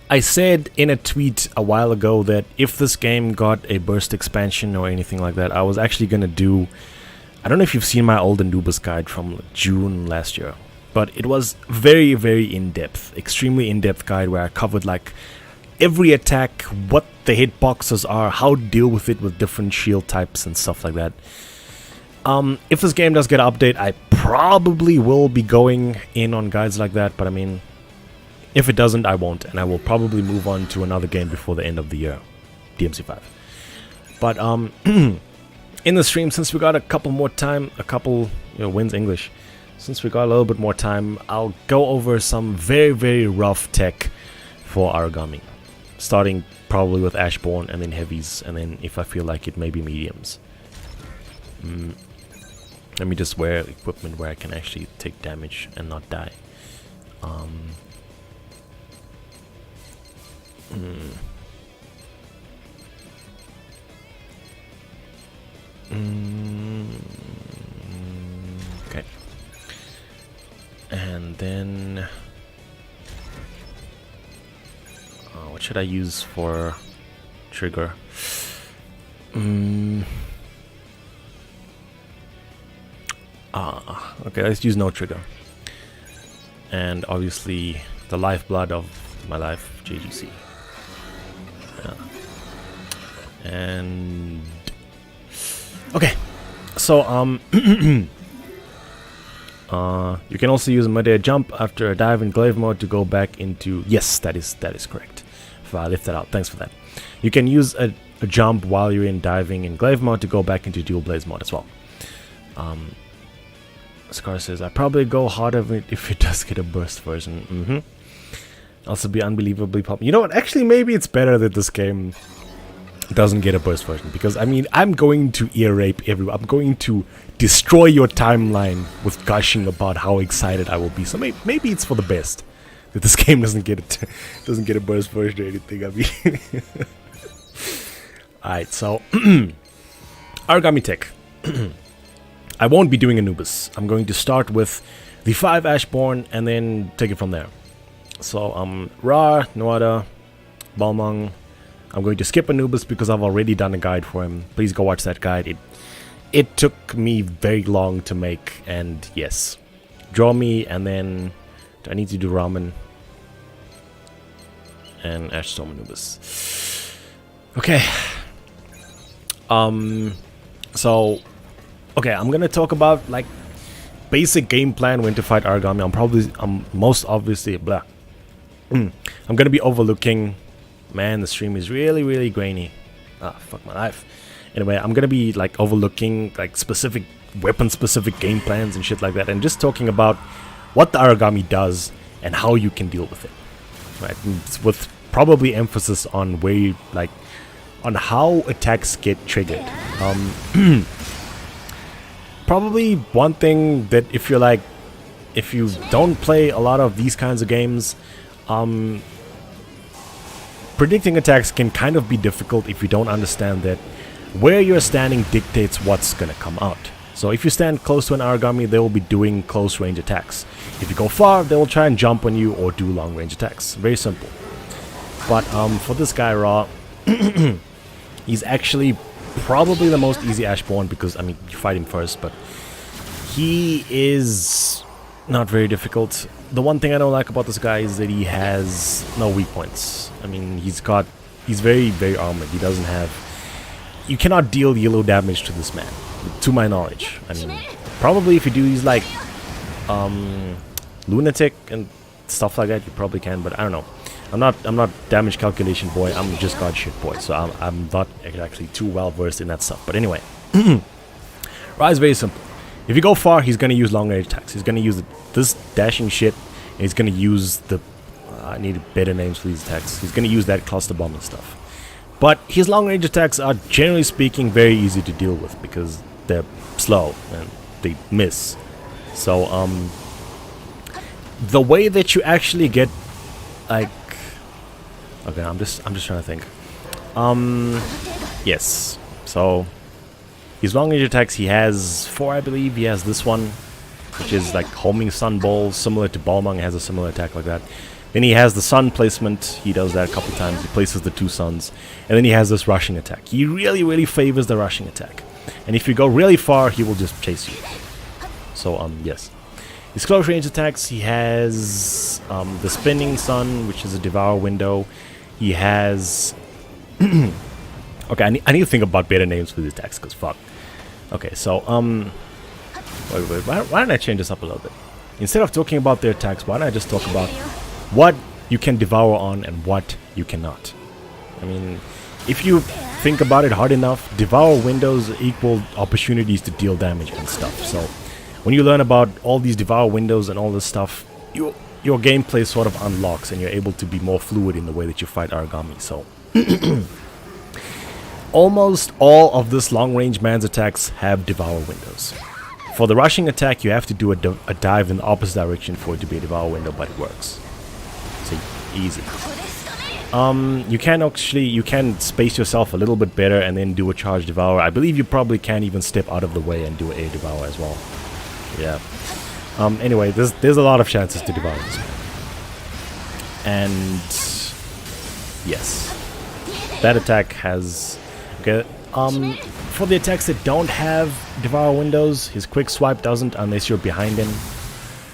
I said in a tweet a while ago that if this game got a burst expansion or anything like that, I was actually gonna do... I don't know if you've seen my old Anubis guide from June last year, but it was very, very in-depth, extremely in-depth guide where I covered like every attack, what the hitboxes are, how to deal with it with different shield types and stuff like that. If this game does get an update, I probably will be going in on guides like that, but I mean, if it doesn't, I won't, and I will probably move on to another game before the end of the year, DMC5. But in the stream, since we got a couple more time, wins English. Since we got a little bit more time, I'll go over some very, very rough tech for origami. Starting probably with Ashborn, and then heavies, and then if I feel like it, maybe mediums. Let me just wear equipment where I can actually take damage and not die. Okay. And then... what should I use for trigger? Okay, let's use no trigger. And obviously the lifeblood of my life, JGC. Yeah. And okay, so you can also use mid-air jump after a dive in glaive mode to go back into... Yes, that is correct. If I lift that out, thanks for that. You can use a jump while you're in diving in glaive mode to go back into dual blaze mode as well. Scar says, I probably go harder if it does get a burst version. Also be unbelievably popular. You know what, actually maybe it's better that this game doesn't get a burst version, because I mean, I'm going to ear rape everyone. I'm going to destroy your timeline with gushing about how excited I will be. So maybe it's for the best that this game doesn't get a burst version or anything. I mean, alright, so origami tech. I won't be doing Anubis. I'm going to start with the 5 Ashborn and then take it from there. So Ra, Nuada, Balmung. I'm going to skip Anubis because I've already done a guide for him. Please go watch that guide. It took me very long to make, and yes. Draw me, and then do I need to do Ramen and Ashstorm Anubis. Okay. So okay, I'm gonna talk about like basic game plan when to fight origami. I'm most obviously blah. I'm gonna be overlooking. Man, the stream is really, really grainy. Ah, fuck my life. Anyway, I'm gonna be like overlooking like specific weapon-specific game plans and shit like that, and just talking about what the origami does and how you can deal with it. Right, with probably emphasis on where you, like, on how attacks get triggered. Probably one thing that if you don't play a lot of these kinds of games, predicting attacks can kind of be difficult if you don't understand that where you're standing dictates what's gonna come out. So if you stand close to an origami, they will be doing close range attacks. If you go far, they will try and jump on you or do long range attacks. Very simple. But for this guy Ra, he's actually probably the most easy Ashborn because, I mean, you fight him first, but he is not very difficult. The one thing I don't like about this guy is that he has no weak points. I mean, he's very, very armored. He doesn't have... You cannot deal yellow damage to this man, to my knowledge. I mean, probably if you do, he's like lunatic and stuff like that, you probably can, but I don't know. I'm not damage calculation boy, I'm just god shit boy, so I'm not actually too well versed in that stuff. But anyway, Ra is very simple. If you go far, he's gonna use long range attacks. He's gonna use this dashing shit, and he's gonna use the... I need better names for these attacks. He's gonna use that cluster bomb and stuff. But his long range attacks are, generally speaking, very easy to deal with because they're slow and they miss. So the way that you actually get, like, okay, I'm just trying to think. Yes. So his long range attacks, he has 4, I believe. He has this one, which is like homing sun ball, similar to Balmung, has a similar attack like that. Then he has the sun placement. He does that a couple times. He places the 2 suns. And then he has this rushing attack. He really favors the rushing attack. And if you go really far, he will just chase you. So, yes. His close range attacks, he has the spinning sun, which is a devour window. He has... okay, I need to think about better names for these attacks, because fuck. Okay, so, wait, why don't I change this up a little bit? Instead of talking about their attacks, why don't I just talk about what you can devour on and what you cannot? I mean, if you think about it hard enough, devour windows equal opportunities to deal damage and stuff. So when you learn about all these devour windows and all this stuff, your gameplay sort of unlocks and you're able to be more fluid in the way that you fight Aragami. So almost all of this long range man's attacks have devour windows. For the rushing attack, you have to do a dive in the opposite direction for it to be a devour window, but it works. So easy. You can space yourself a little bit better and then do a charge devour. I believe you probably can even step out of the way and do an air devour as well. Yeah. Anyway, there's a lot of chances to devour this man. And yes, that attack has. Okay. For the attacks that don't have devour windows, his quick swipe doesn't unless you're behind him.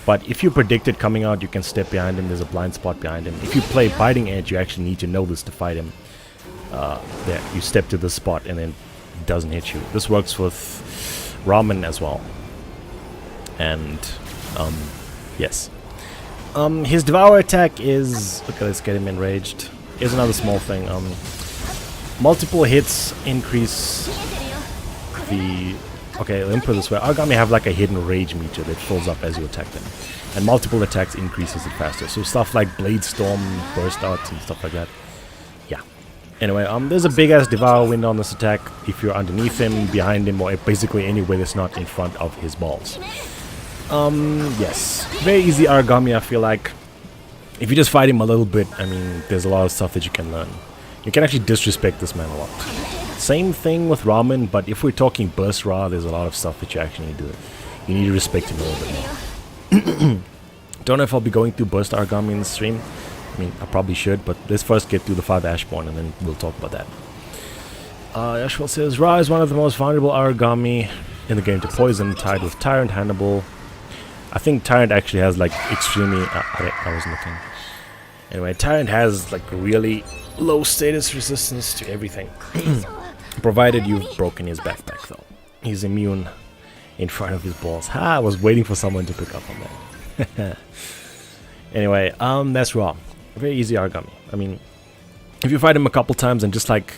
But if you predict it coming out, you can step behind him. There's a blind spot behind him. If you play Biting Edge, you actually need to know this to fight him. There, you step to this spot and then it doesn't hit you. This works with Ramen as well. And, yes. His Devour Attack is... Okay, let's get him enraged. Here's another small thing. Multiple hits increase the... Okay, let me put it this way. Aragami have like a hidden rage meter that fills up as you attack them. And multiple attacks increases it faster. So stuff like Blade Storm, Burst Arts and stuff like that. Yeah. Anyway, there's a big ass Devour window on this attack if you're underneath him, behind him, or basically anywhere that's not in front of his balls. Yes. Very easy Aragami, I feel like. If you just fight him a little bit, I mean, there's a lot of stuff that you can learn. You can actually disrespect this man a lot. Same thing with Ramen, but if we're talking Burst Ra, there's a lot of stuff that you actually need to do. You need to respect him a little bit more. Don't know if I'll be going through Burst Aragami in the stream. I mean, I probably should, but let's first get through the 5 Ashborn and then we'll talk about that. Yashwell says, Ra is one of the most vulnerable Aragami in the game to poison, tied with Tyrant, Hannibal. I think Tyrant actually has like extremely... I wasn't looking. Anyway, Tyrant has like really low status resistance to everything. Provided you've broken his backpack though. He's immune in front of his balls. Ha! I was waiting for someone to pick up on that. Anyway, that's Ra. Very easy Aragami. I mean, if you fight him a couple times and just like...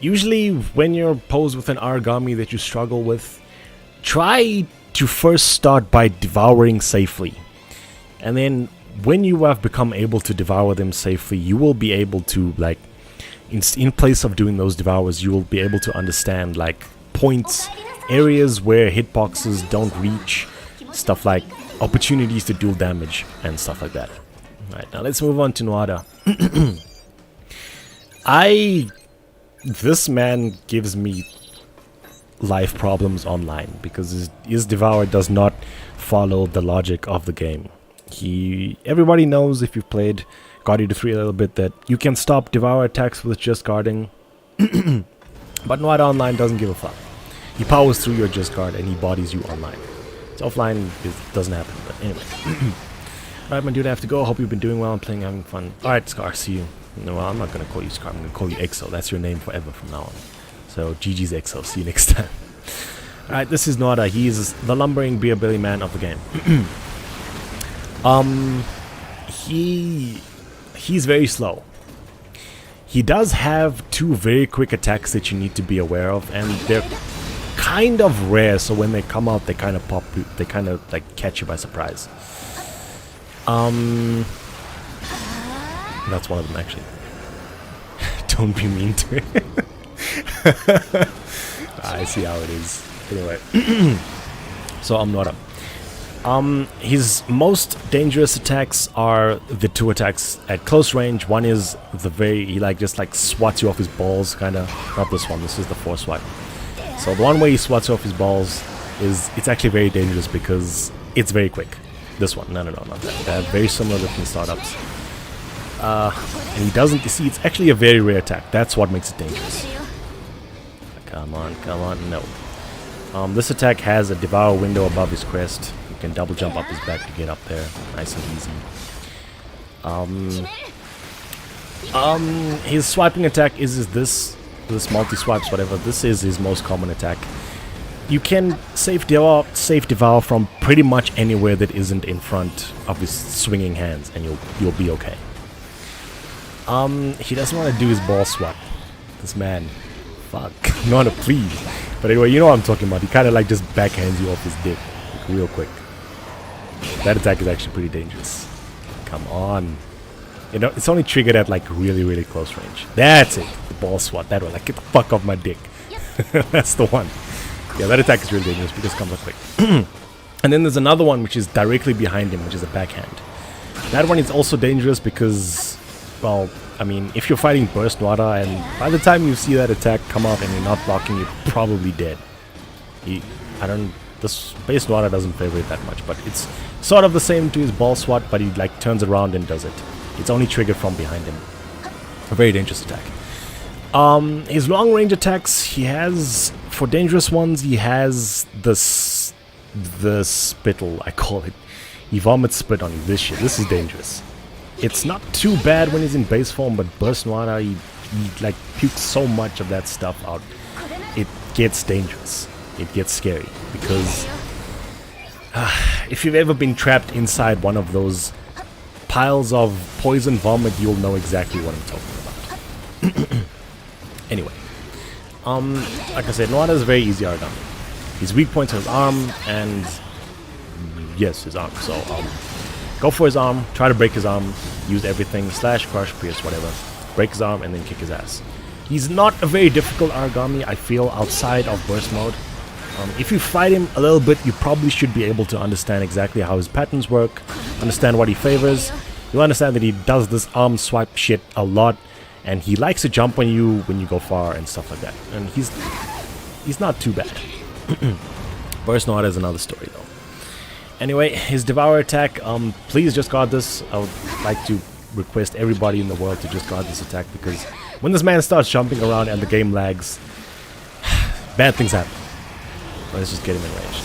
Usually when you're posed with an Aragami that you struggle with, try to first start by devouring safely. And then when you have become able to devour them safely, you will be able to like... In place of doing those devours, you will be able to understand like points, areas where hitboxes don't reach, stuff like opportunities to deal damage and stuff like that. Alright, now let's move on to Nuada. This man gives me life problems online because his Devour does not follow the logic of the game. Everybody knows if you've played God Eater 3 a little bit that you can stop Devour attacks with just guarding. But Nuada Online doesn't give a fuck. He powers through your just guard and he bodies you online. So offline it doesn't happen, but anyway. Alright, my dude, I have to go. Hope you've been doing well and playing, having fun. Alright, Scar, see you. No, I'm not gonna call you Scar, I'm gonna call you Exo. That's your name forever from now on. So GG's Exo, see you next time. Alright, this is Nuada. He is the lumbering beer belly man of the game. He's very slow. He does have 2 very quick attacks that you need to be aware of, and they're kind of rare, so when they come out they kind of pop you, they kind of like catch you by surprise. That's one of them actually. Don't be mean to it. I see how it is. Anyway. So I'm Nuada. His most dangerous attacks are the two attacks at close range. One is he just swats you off his balls, kinda. Not this one, this is the force swipe. So the one where he swats you off his balls it's actually very dangerous because it's very quick. This one, no, not that. They have very similar looking startups. And he doesn't, you see, it's actually a very rare attack. That's what makes it dangerous. Come on, no. This attack has a Devour window above his crest. You can double jump up his back to get up there. Nice and easy. His swiping attack is this multi-swipes, whatever. This is his most common attack. You can safe devour from pretty much anywhere that isn't in front of his swinging hands, and you'll be okay. He doesn't want to do his ball swap. This man. Fuck. Not a please. But anyway, you know what I'm talking about. He kind of just backhands you off his dick. Real quick. That attack is actually pretty dangerous. Come on. You know, it's only triggered at really, really close range. That's it. The ball swat. That one. Get the fuck off my dick. That's the one. Yeah, that attack is really dangerous because it comes up quick. And then there's another one which is directly behind him, which is a backhand. That one is also dangerous because, well, I mean, if you're fighting Burst Nuada and by the time you see that attack come up and you're not blocking, you're probably dead. This base Nuada doesn't favor it that much, but it's sort of the same to his ball swat, but he turns around and does it. It's only triggered from behind him. A very dangerous attack. His long range attacks, he has, for dangerous ones, he has the spittle, I call it. He vomits spit on you. This shit. This is dangerous. It's not too bad when he's in base form, but Burst Nuada, he pukes so much of that stuff out. It gets dangerous. It gets scary because if you've ever been trapped inside one of those piles of poison vomit, you'll know exactly what I'm talking about. Anyway, like I said, Nuada is very easy origami. His weak points are his arm and yes, his arm. So go for his arm, try to break his arm, use everything, slash, crush, pierce, whatever. Break his arm and then kick his ass. He's not a very difficult origami, I feel, outside of burst mode. If you fight him a little bit, you probably should be able to understand exactly how his patterns work, understand what he favors. You'll understand that he does this arm swipe shit a lot, and he likes to jump on you when you go far and stuff like that. And he's not too bad. Burst Nuada is another story though. Anyway, his Devourer Attack, please just guard this. I would like to request everybody in the world to just guard this attack, because when this man starts jumping around and the game lags, bad things happen. Let's just get him enraged.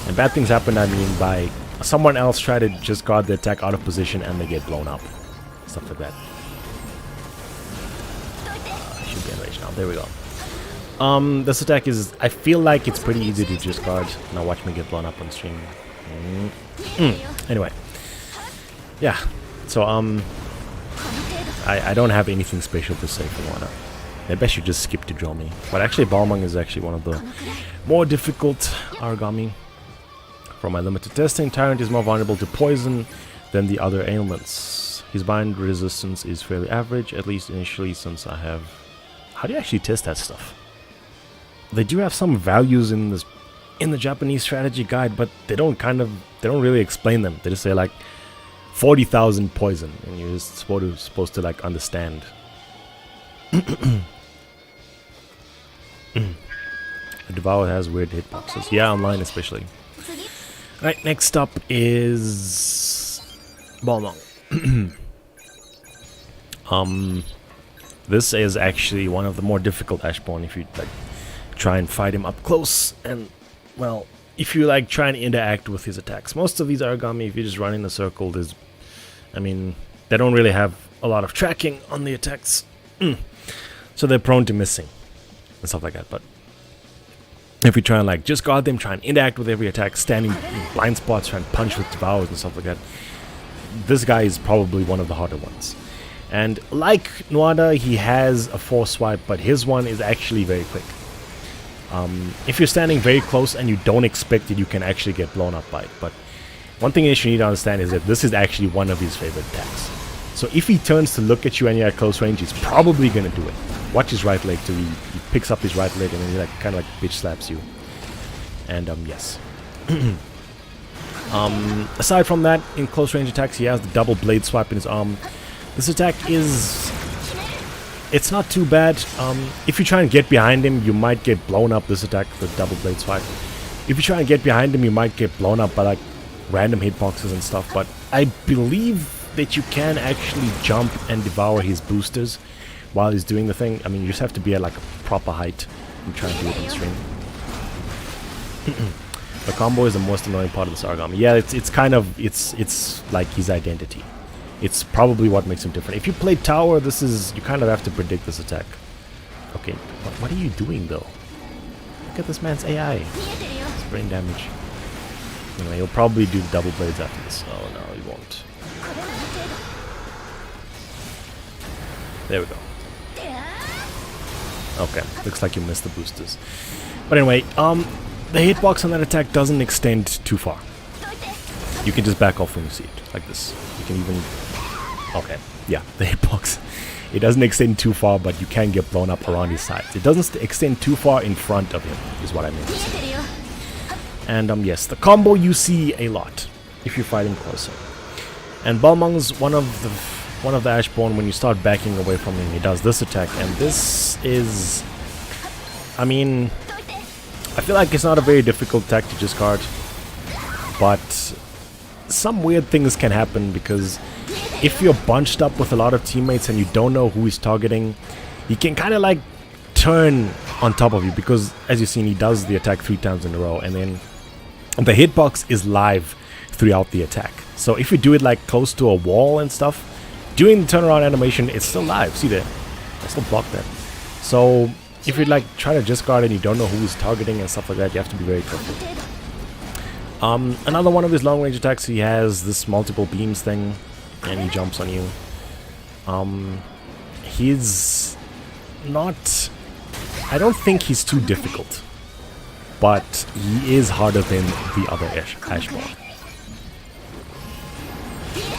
And bad things happen, I mean by someone else try to just guard the attack out of position and they get blown up. Stuff like that. Should be enraged now. There we go. This attack is, I feel like it's pretty easy to just guard. Now watch me get blown up on stream. Anyway. Yeah. So, I don't have anything special to say for Nuada. Maybe I should just skip to draw me. But actually, Balmung is actually one of the more difficult origami. From my limited testing, Tyrant is more vulnerable to poison than the other ailments. His bind resistance is fairly average, at least initially, since I have... How do you actually test that stuff? They do have some values in this, in the Japanese strategy guide, but they don't really explain them. They just say like 40,000 poison, and you're just supposed to like understand. The Devourer has weird hitboxes. Yeah, online especially. Alright, next up is Balmung. This is actually one of the more difficult Ashborn if you like try and fight him up close, and well, if you like try and interact with his attacks. Most of these origami, if you just run in a circle, there's, I mean, they don't really have a lot of tracking on the attacks. So they're prone to missing and stuff like that. But if you try and like just guard them, try and interact with every attack, standing in blind spots, try and punch with devours and stuff like that, this guy is probably one of the harder ones. And like Nuada, he has a force swipe, but his one is actually very quick. If you're standing very close and you don't expect it, you can actually get blown up by it. But one thing that you need to understand is that this is actually one of his favorite attacks. So if he turns to look at you and you're at close range, he's probably going to do it. Watch his right leg too. He picks up his right leg and then he like kind of like bitch slaps you. And yes. Aside from that, in close range attacks, he has the double blade swipe in his arm. This attack is... it's not too bad. If you try and get behind him, you might get blown up. This attack, the double blade swipe. If you try and get behind him, you might get blown up by like random hitboxes and stuff. But I believe that you can actually jump and devour his boosters while he's doing the thing. I mean, you just have to be at like a proper height and try and do it on stream. The combo is the most annoying part of this Aragami. Yeah, it's kind of it's like his identity. It's probably what makes him different. If you play tower, this is you kind of have to predict this attack. Okay, what are you doing though? Look at this man's AI. It's brain damage. Anyway, he'll probably do double blades after this. Oh no, he won't. There we go. Okay, looks like you missed the boosters. But anyway, the hitbox on that attack doesn't extend too far. You can just back off when you see it, like this. You can even... okay, yeah, the hitbox. It doesn't extend too far, but you can get blown up around his sides. It doesn't extend too far in front of him, is what I meant to say. And yes, the combo you see a lot if you're fighting closer. And Balmung's one of the Ashborn, when you start backing away from him, he does this attack, and this is... I mean... I feel like it's not a very difficult attack to discard, but some weird things can happen because if you're bunched up with a lot of teammates and you don't know who he's targeting, he can kind of like turn on top of you because, as you've seen, he does the attack 3 times in a row, and then the hitbox is live throughout the attack. So if you do it like close to a wall and stuff, during the turnaround animation, it's still live. See there? I still blocked that. So if you like try to discard and you don't know who he's targeting and stuff like that, you have to be very careful. Another one of his long range attacks, he has this multiple beams thing, and he jumps on you. He's not... I don't think he's too difficult, but he is harder than the other Ashborn.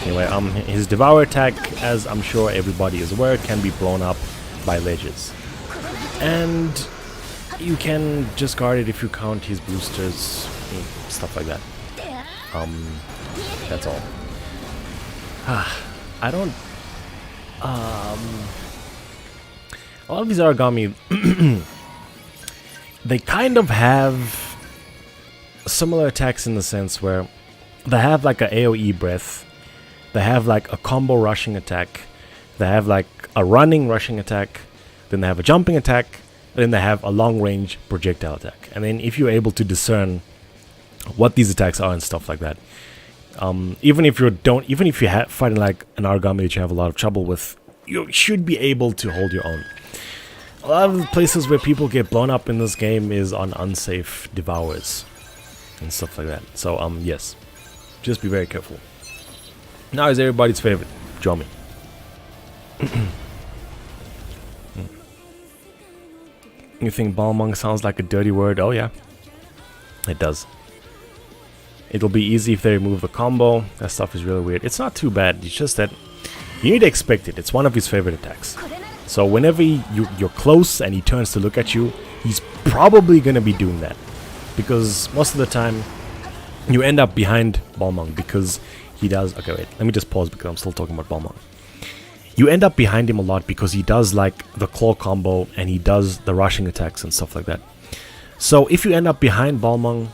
Anyway, his Devour Attack, as I'm sure everybody is aware, can be blown up by ledges. And you can discard it if you count his boosters, stuff like that. That's all. I don't... a lot of these Aragami, they kind of have similar attacks in the sense where they have like a AoE breath, they have like a combo rushing attack, they have like a running rushing attack, then they have a jumping attack, then they have a long range projectile attack. And then if you're able to discern what these attacks are and stuff like that, even if you're fighting like an Aragami that you have a lot of trouble with, you should be able to hold your own. A lot of the places where people get blown up in this game is on unsafe devours and stuff like that. So yes, just be very careful. Now is everybody's favorite, Jomi. You think Balmung sounds like a dirty word? Oh yeah, it does. It'll be easy if they remove the combo. That stuff is really weird. It's not too bad, it's just that you need to expect it. It's one of his favorite attacks. So whenever you're close and he turns to look at you, he's probably going to be doing that. Because most of the time, you end up behind Balmung because he does... Okay, wait, let me just pause because I'm still talking about Balmung. You end up behind him a lot because he does like the claw combo and he does the rushing attacks and stuff like that. So if you end up behind Balmung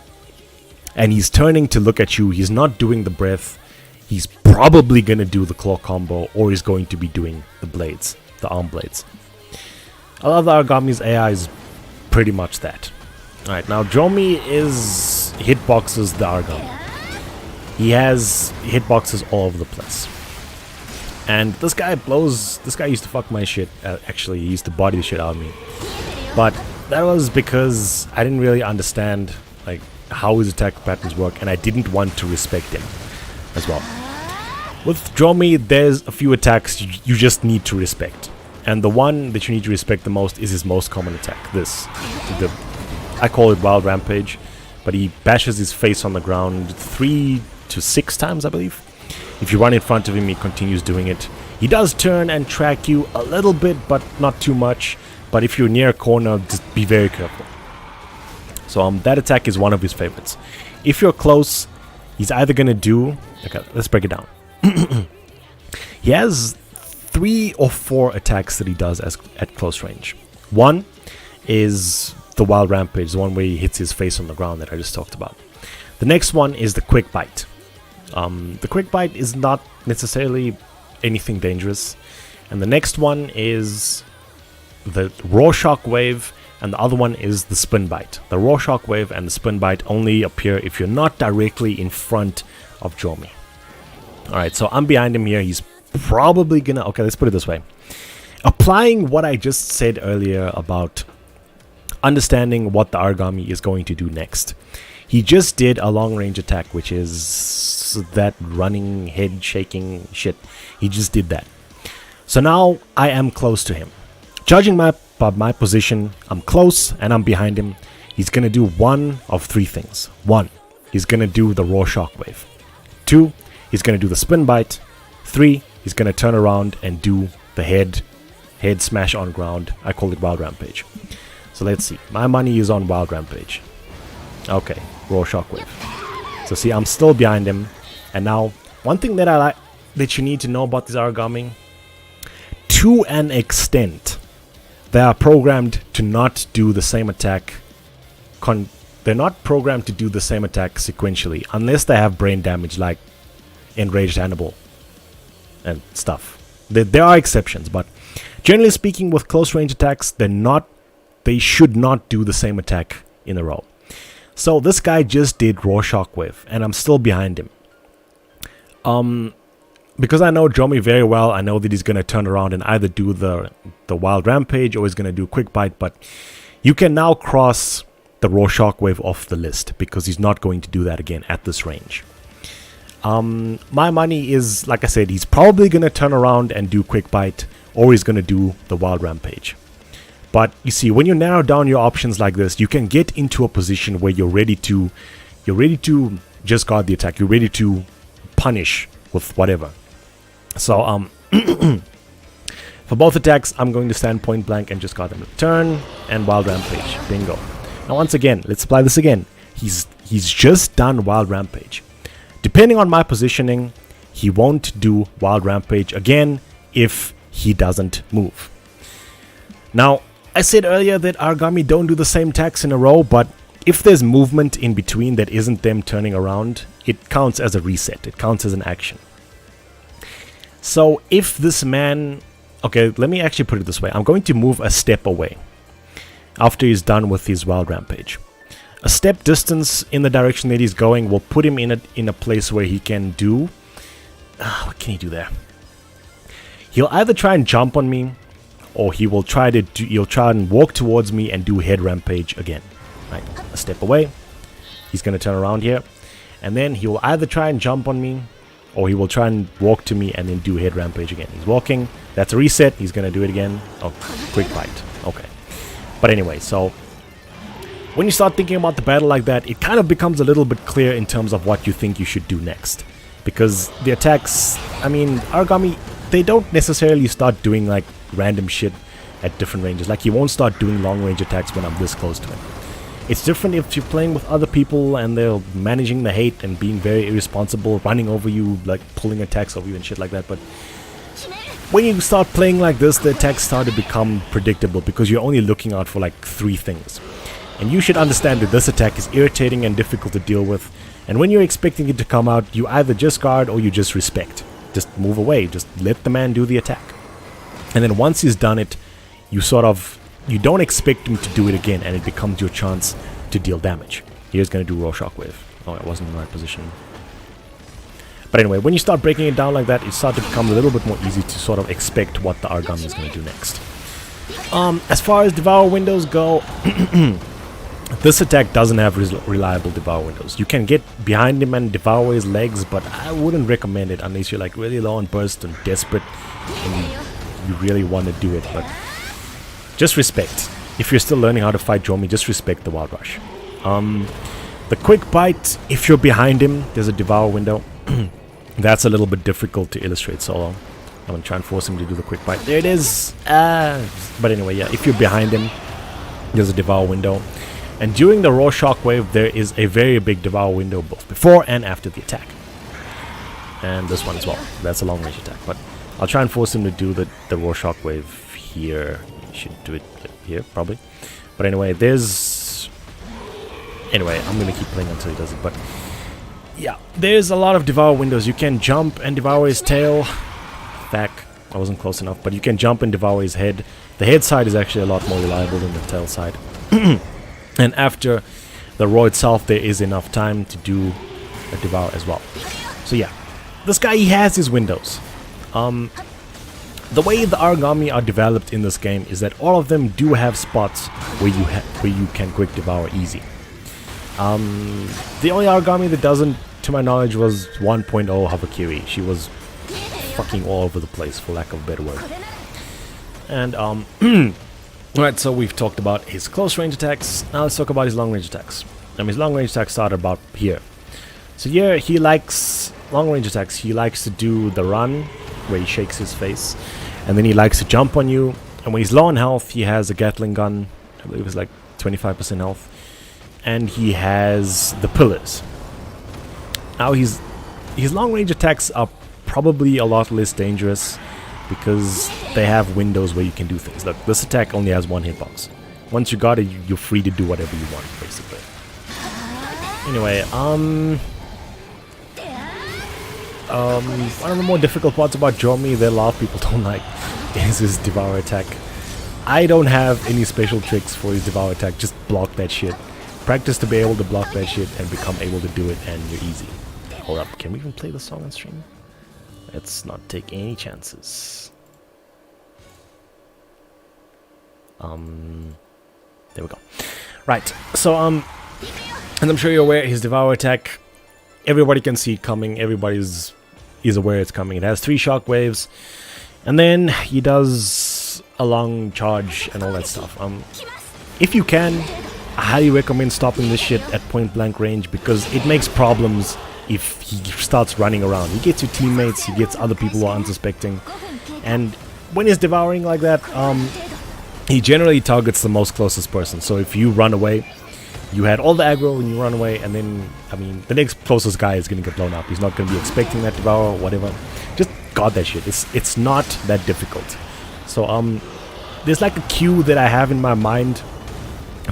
and he's turning to look at you, he's not doing the breath, he's probably going to do the claw combo, or he's going to be doing the blades, the arm blades. A lot of the Aragami's AI is pretty much that. Alright, now Jomi is hitboxes the Aragami. He has hitboxes all over the place. And this guy used to fuck my shit, actually. He used to body the shit out of me. But that was because I didn't really understand like how his attack patterns work, and I didn't want to respect him as well. With Jomi, there's a few attacks you just need to respect. And the one that you need to respect the most is his most common attack. This. I call it Wild Rampage. But he bashes his face on the ground 3 to 6 times, I believe. If you run in front of him, he continues doing it. He does turn and track you a little bit, but not too much. But if you're near a corner, just be very careful. So that attack is one of his favorites. If you're close, he's either going to do... Okay, let's break it down. He has 3 or 4 attacks that he does at close range. One is the Wild Rampage, the one where he hits his face on the ground that I just talked about. The next one is the Quick Bite. The Quick Bite is not necessarily anything dangerous. And the next one is the Raw Shockwave, and the other one is the Spin Bite. The Raw Shockwave and the Spin Bite only appear if you're not directly in front of Jomi. Alright, so I'm behind him here. He's probably gonna... Okay, let's put it this way. Applying what I just said earlier about understanding what the Aragami is going to do next. He just did a long range attack, which is that running, head shaking shit. He just did that. So now I am close to him. Judging by my position, I'm close and I'm behind him. He's going to do one of 3 things. 1, he's going to do the Raw Shockwave. 2, he's going to do the Spin Bite. 3, he's going to turn around and do the head smash on ground. I call it Wild Rampage. So let's see. My money is on Wild Rampage. Okay, Raw Shockwave. So see, I'm still behind him. And now, one thing that I like that you need to know about this Aragami, to an extent, they are programmed to not do the same attack. They're not programmed to do the same attack sequentially, unless they have brain damage like Enraged Hannibal and stuff. There are exceptions, but generally speaking, with close range attacks, they should not do the same attack in a row. So this guy just did Raw Shockwave, and I'm still behind him. Because I know Jomi very well, I know that he's going to turn around and either do the Wild Rampage or he's going to do Quick Bite, but you can now cross the Raw Shockwave off the list because he's not going to do that again at this range. My money is, like I said, he's probably going to turn around and do Quick Bite, or he's going to do the Wild Rampage. But you see, when you narrow down your options like this, you can get into a position where you're ready to just guard the attack. You're ready to punish with whatever. So for both attacks, I'm going to stand point blank and just guard them. Turn and Wild Rampage. Bingo. Now once again, let's apply this again. He's just done Wild Rampage. Depending on my positioning, he won't do Wild Rampage again if he doesn't move. Now, I said earlier that Aragami don't do the same attacks in a row, but if there's movement in between that isn't them turning around, it counts as a reset. It counts as an action. So if this man... Okay, let me actually put it this way. I'm going to move a step away after he's done with his Wild Rampage. A step distance in the direction that he's going will put him in a place where he can do... what can he do there? He'll either try and jump on me, or he'll try and walk towards me and do Head Rampage again. Right, a step away. He's going to turn around here. And then he will either try and jump on me, or he will try and walk to me and then do Head Rampage again. He's walking. That's a reset. He's going to do it again. Oh, Quick Bite. Okay. But anyway, so when you start thinking about the battle like that, it kind of becomes a little bit clear in terms of what you think you should do next. Because the attacks, I mean, Aragami, they don't necessarily start doing like random shit at different ranges. Like, he won't start doing long range attacks when I'm this close to him. It's different if you're playing with other people and they're managing the hate and being very irresponsible, running over you, like pulling attacks over you and shit like that. But when you start playing like this, the attacks start to become predictable because you're only looking out for like 3 things. And you should understand that this attack is irritating and difficult to deal with. And when you're expecting it to come out, you either just guard or you just respect. Just move away. Just let the man do the attack. And then once he's done it, you don't expect him to do it again, and it becomes your chance to deal damage. Here's going to do Raw Shockwave. Oh, I wasn't in the right position. But anyway, when you start breaking it down like that, it starts to become a little bit more easy to sort of expect what the Aragami is going to do next. As far as Devour windows go, this attack doesn't have reliable Devour windows. You can get behind him and devour his legs, but I wouldn't recommend it unless you're like really low on burst and desperate and you really want to do it. But just respect. If you're still learning how to fight Jomi, just respect the Wild Rush. The Quick Bite, if you're behind him, there's a Devour window. That's a little bit difficult to illustrate, so I'm going to try and force him to do the Quick Bite. There it is! But anyway, yeah, if you're behind him, there's a Devour window. And during the raw shockwave, there is a very big Devour window both before and after the attack. And this one as well. That's a long range attack. But I'll try and force him to do the raw shockwave here. Should do it here, probably. But anyway, there's... Anyway, I'm going to keep playing until he does it. But yeah, there's a lot of Devour windows. You can jump and devour his tail. Back. I wasn't close enough. But you can jump and devour his head. The head side is actually a lot more reliable than the tail side. And after the raw itself, there is enough time to do a devour as well. So yeah, this guy, he has his windows. The way the Aragami are developed in this game is that all of them do have spots where you can quick devour easy. The only Aragami that doesn't, to my knowledge, was 1.0 Havakiri. She was fucking all over the place, for lack of a better word. And alright, so we've talked about his close range attacks. Now let's talk about his long range attacks. His long range attacks start about here. So here he likes long range attacks. He likes to do the run where he shakes his face, and then he likes to jump on you. And when he's low on health, he has a Gatling gun. I believe it's like 25% health, and he has the pillars. Now his long range attacks are probably a lot less dangerous because they have windows where you can do things. Look, this attack only has one hitbox. Once you got it, you're free to do whatever you want, basically. Anyway, one of the more difficult parts about Jomi that a lot of people don't like is his Devour Attack. I don't have any special tricks for his Devour Attack, just block that shit. Practice to be able to block that shit and become able to do it, and you're easy. Hold up, can we even play the song on stream? Let's not take any chances. There we go. Right, so and I'm sure you're aware, his Devour Attack, everybody can see it coming, everybody's aware it's coming. It has 3 shockwaves, and then he does a long charge and all that stuff. If you can, I highly recommend stopping this shit at point blank range, because it makes problems if he starts running around. He gets your teammates, he gets other people who are unsuspecting, and when he's devouring like that, he generally targets the most closest person. So if you run away, you had all the aggro and you run away, and then, I mean, the next closest guy is going to get blown up. He's not going to be expecting that devour or whatever. Just guard that shit. It's not that difficult. So there's like a cue that I have in my mind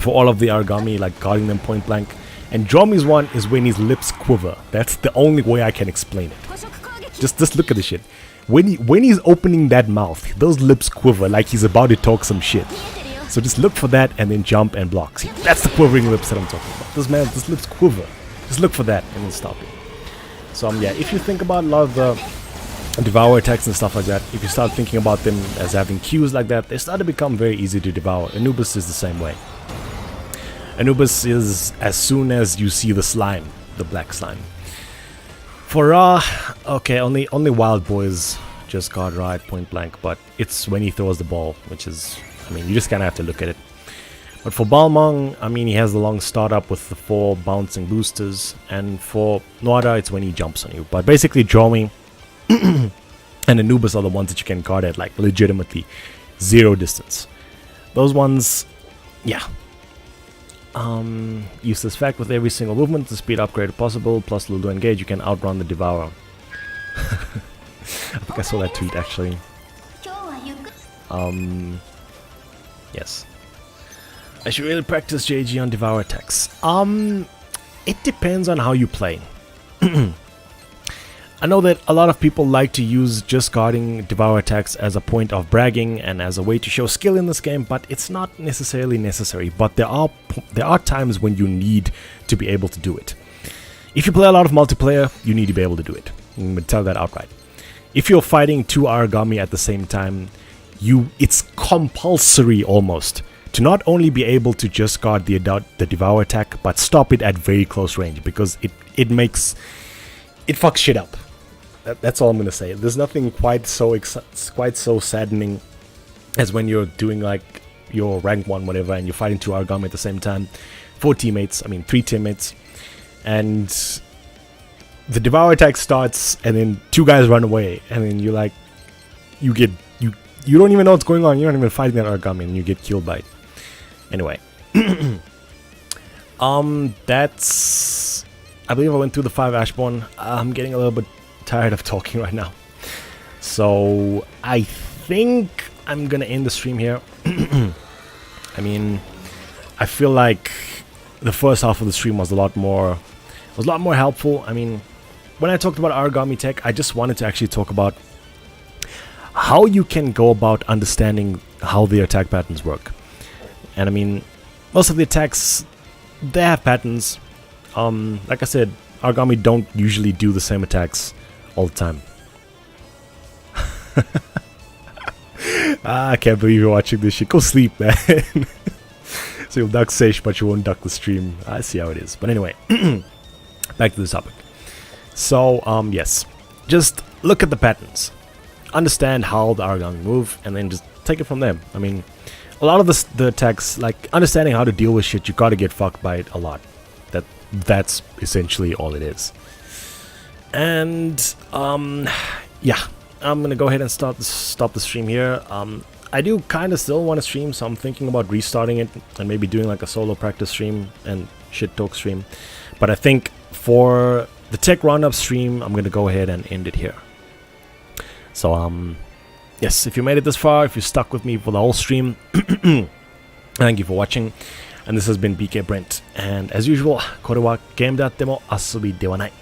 for all of the Aragami, like guarding them point blank. And Dromi's one is when his lips quiver. That's the only way I can explain it. Just look at this shit. When he's opening that mouth, those lips quiver like he's about to talk some shit. So just look for that and then jump and block. See, that's the quivering lips that I'm talking about. This lips quiver. Just look for that and then stop it. So yeah, if you think about a lot of the Devour attacks and stuff like that, if you start thinking about them as having cues like that, they start to become very easy to devour. Anubis is the same way. Anubis is as soon as you see the slime, the black slime. For Ra, okay, only Wild Boys just got Ra at point blank, but it's when he throws the ball, which is, I mean, you just kind of have to look at it. But for Balmong, I mean, he has the long startup with the 4 bouncing boosters, and for Nuada, it's when he jumps on you. But basically, Dromi and Anubis are the ones that you can guard at, like, legitimately 0 distance. Those ones, yeah. Use this fact: with every single movement, the speed upgrade possible, plus Ludo engage, you can outrun the Devourer. I think I saw that tweet actually. Yes. I should really practice JG on Devour attacks. It depends on how you play. I know that a lot of people like to use just guarding Devour attacks as a point of bragging and as a way to show skill in this game, but it's not necessarily necessary. But there are times when you need to be able to do it. If you play a lot of multiplayer, you need to be able to do it. I'm going to tell that outright. If you're fighting 2 Aragami at the same time, it's compulsory almost to not only be able to just guard the Devour attack, but stop it at very close range, because it fucks shit up. That's all I'm gonna say. There's nothing quite so saddening as when you're doing like your rank 1 whatever, and you're fighting 2 Aragami at the same time, 3 teammates, and the Devour attack starts, and then 2 guys run away, and then you're like, you don't even know what's going on. You're not even fighting that Aragami, and you get killed by it. Anyway, That's... I believe I went through the 5 Ashbourne. I'm getting a little bit tired of talking right now. So, I think I'm gonna end the stream here. I mean, I feel like the first half of the stream was a lot more helpful. I mean, when I talked about origami tech, I just wanted to actually talk about how you can go about understanding how the attack patterns work. And I mean, most of the attacks, they have patterns. Like I said, origami don't usually do the same attacks all the time. I can't believe you're watching this shit. Go sleep, man. So you'll duck Sesh, but you won't duck the stream. I see how it is. But anyway, back to the topic. So, yes. Just look at the patterns. Understand how the origami move, and then just take it from there. I mean, a lot of the attacks, like understanding how to deal with shit, you gotta get fucked by it a lot. That's essentially all it is. And, yeah. I'm gonna go ahead and stop the stream here. I do kind of still want to stream, so I'm thinking about restarting it and maybe doing like a solo practice stream and shit talk stream. But I think for the tech roundup stream, I'm gonna go ahead and end it here. So yes, if you made it this far, if you stuck with me for the whole stream, thank you for watching. And this has been BK Brent. And as usual, これはゲームであっても遊びではない.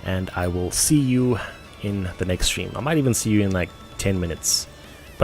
And I will see you in the next stream. I might even see you in like 10 minutes.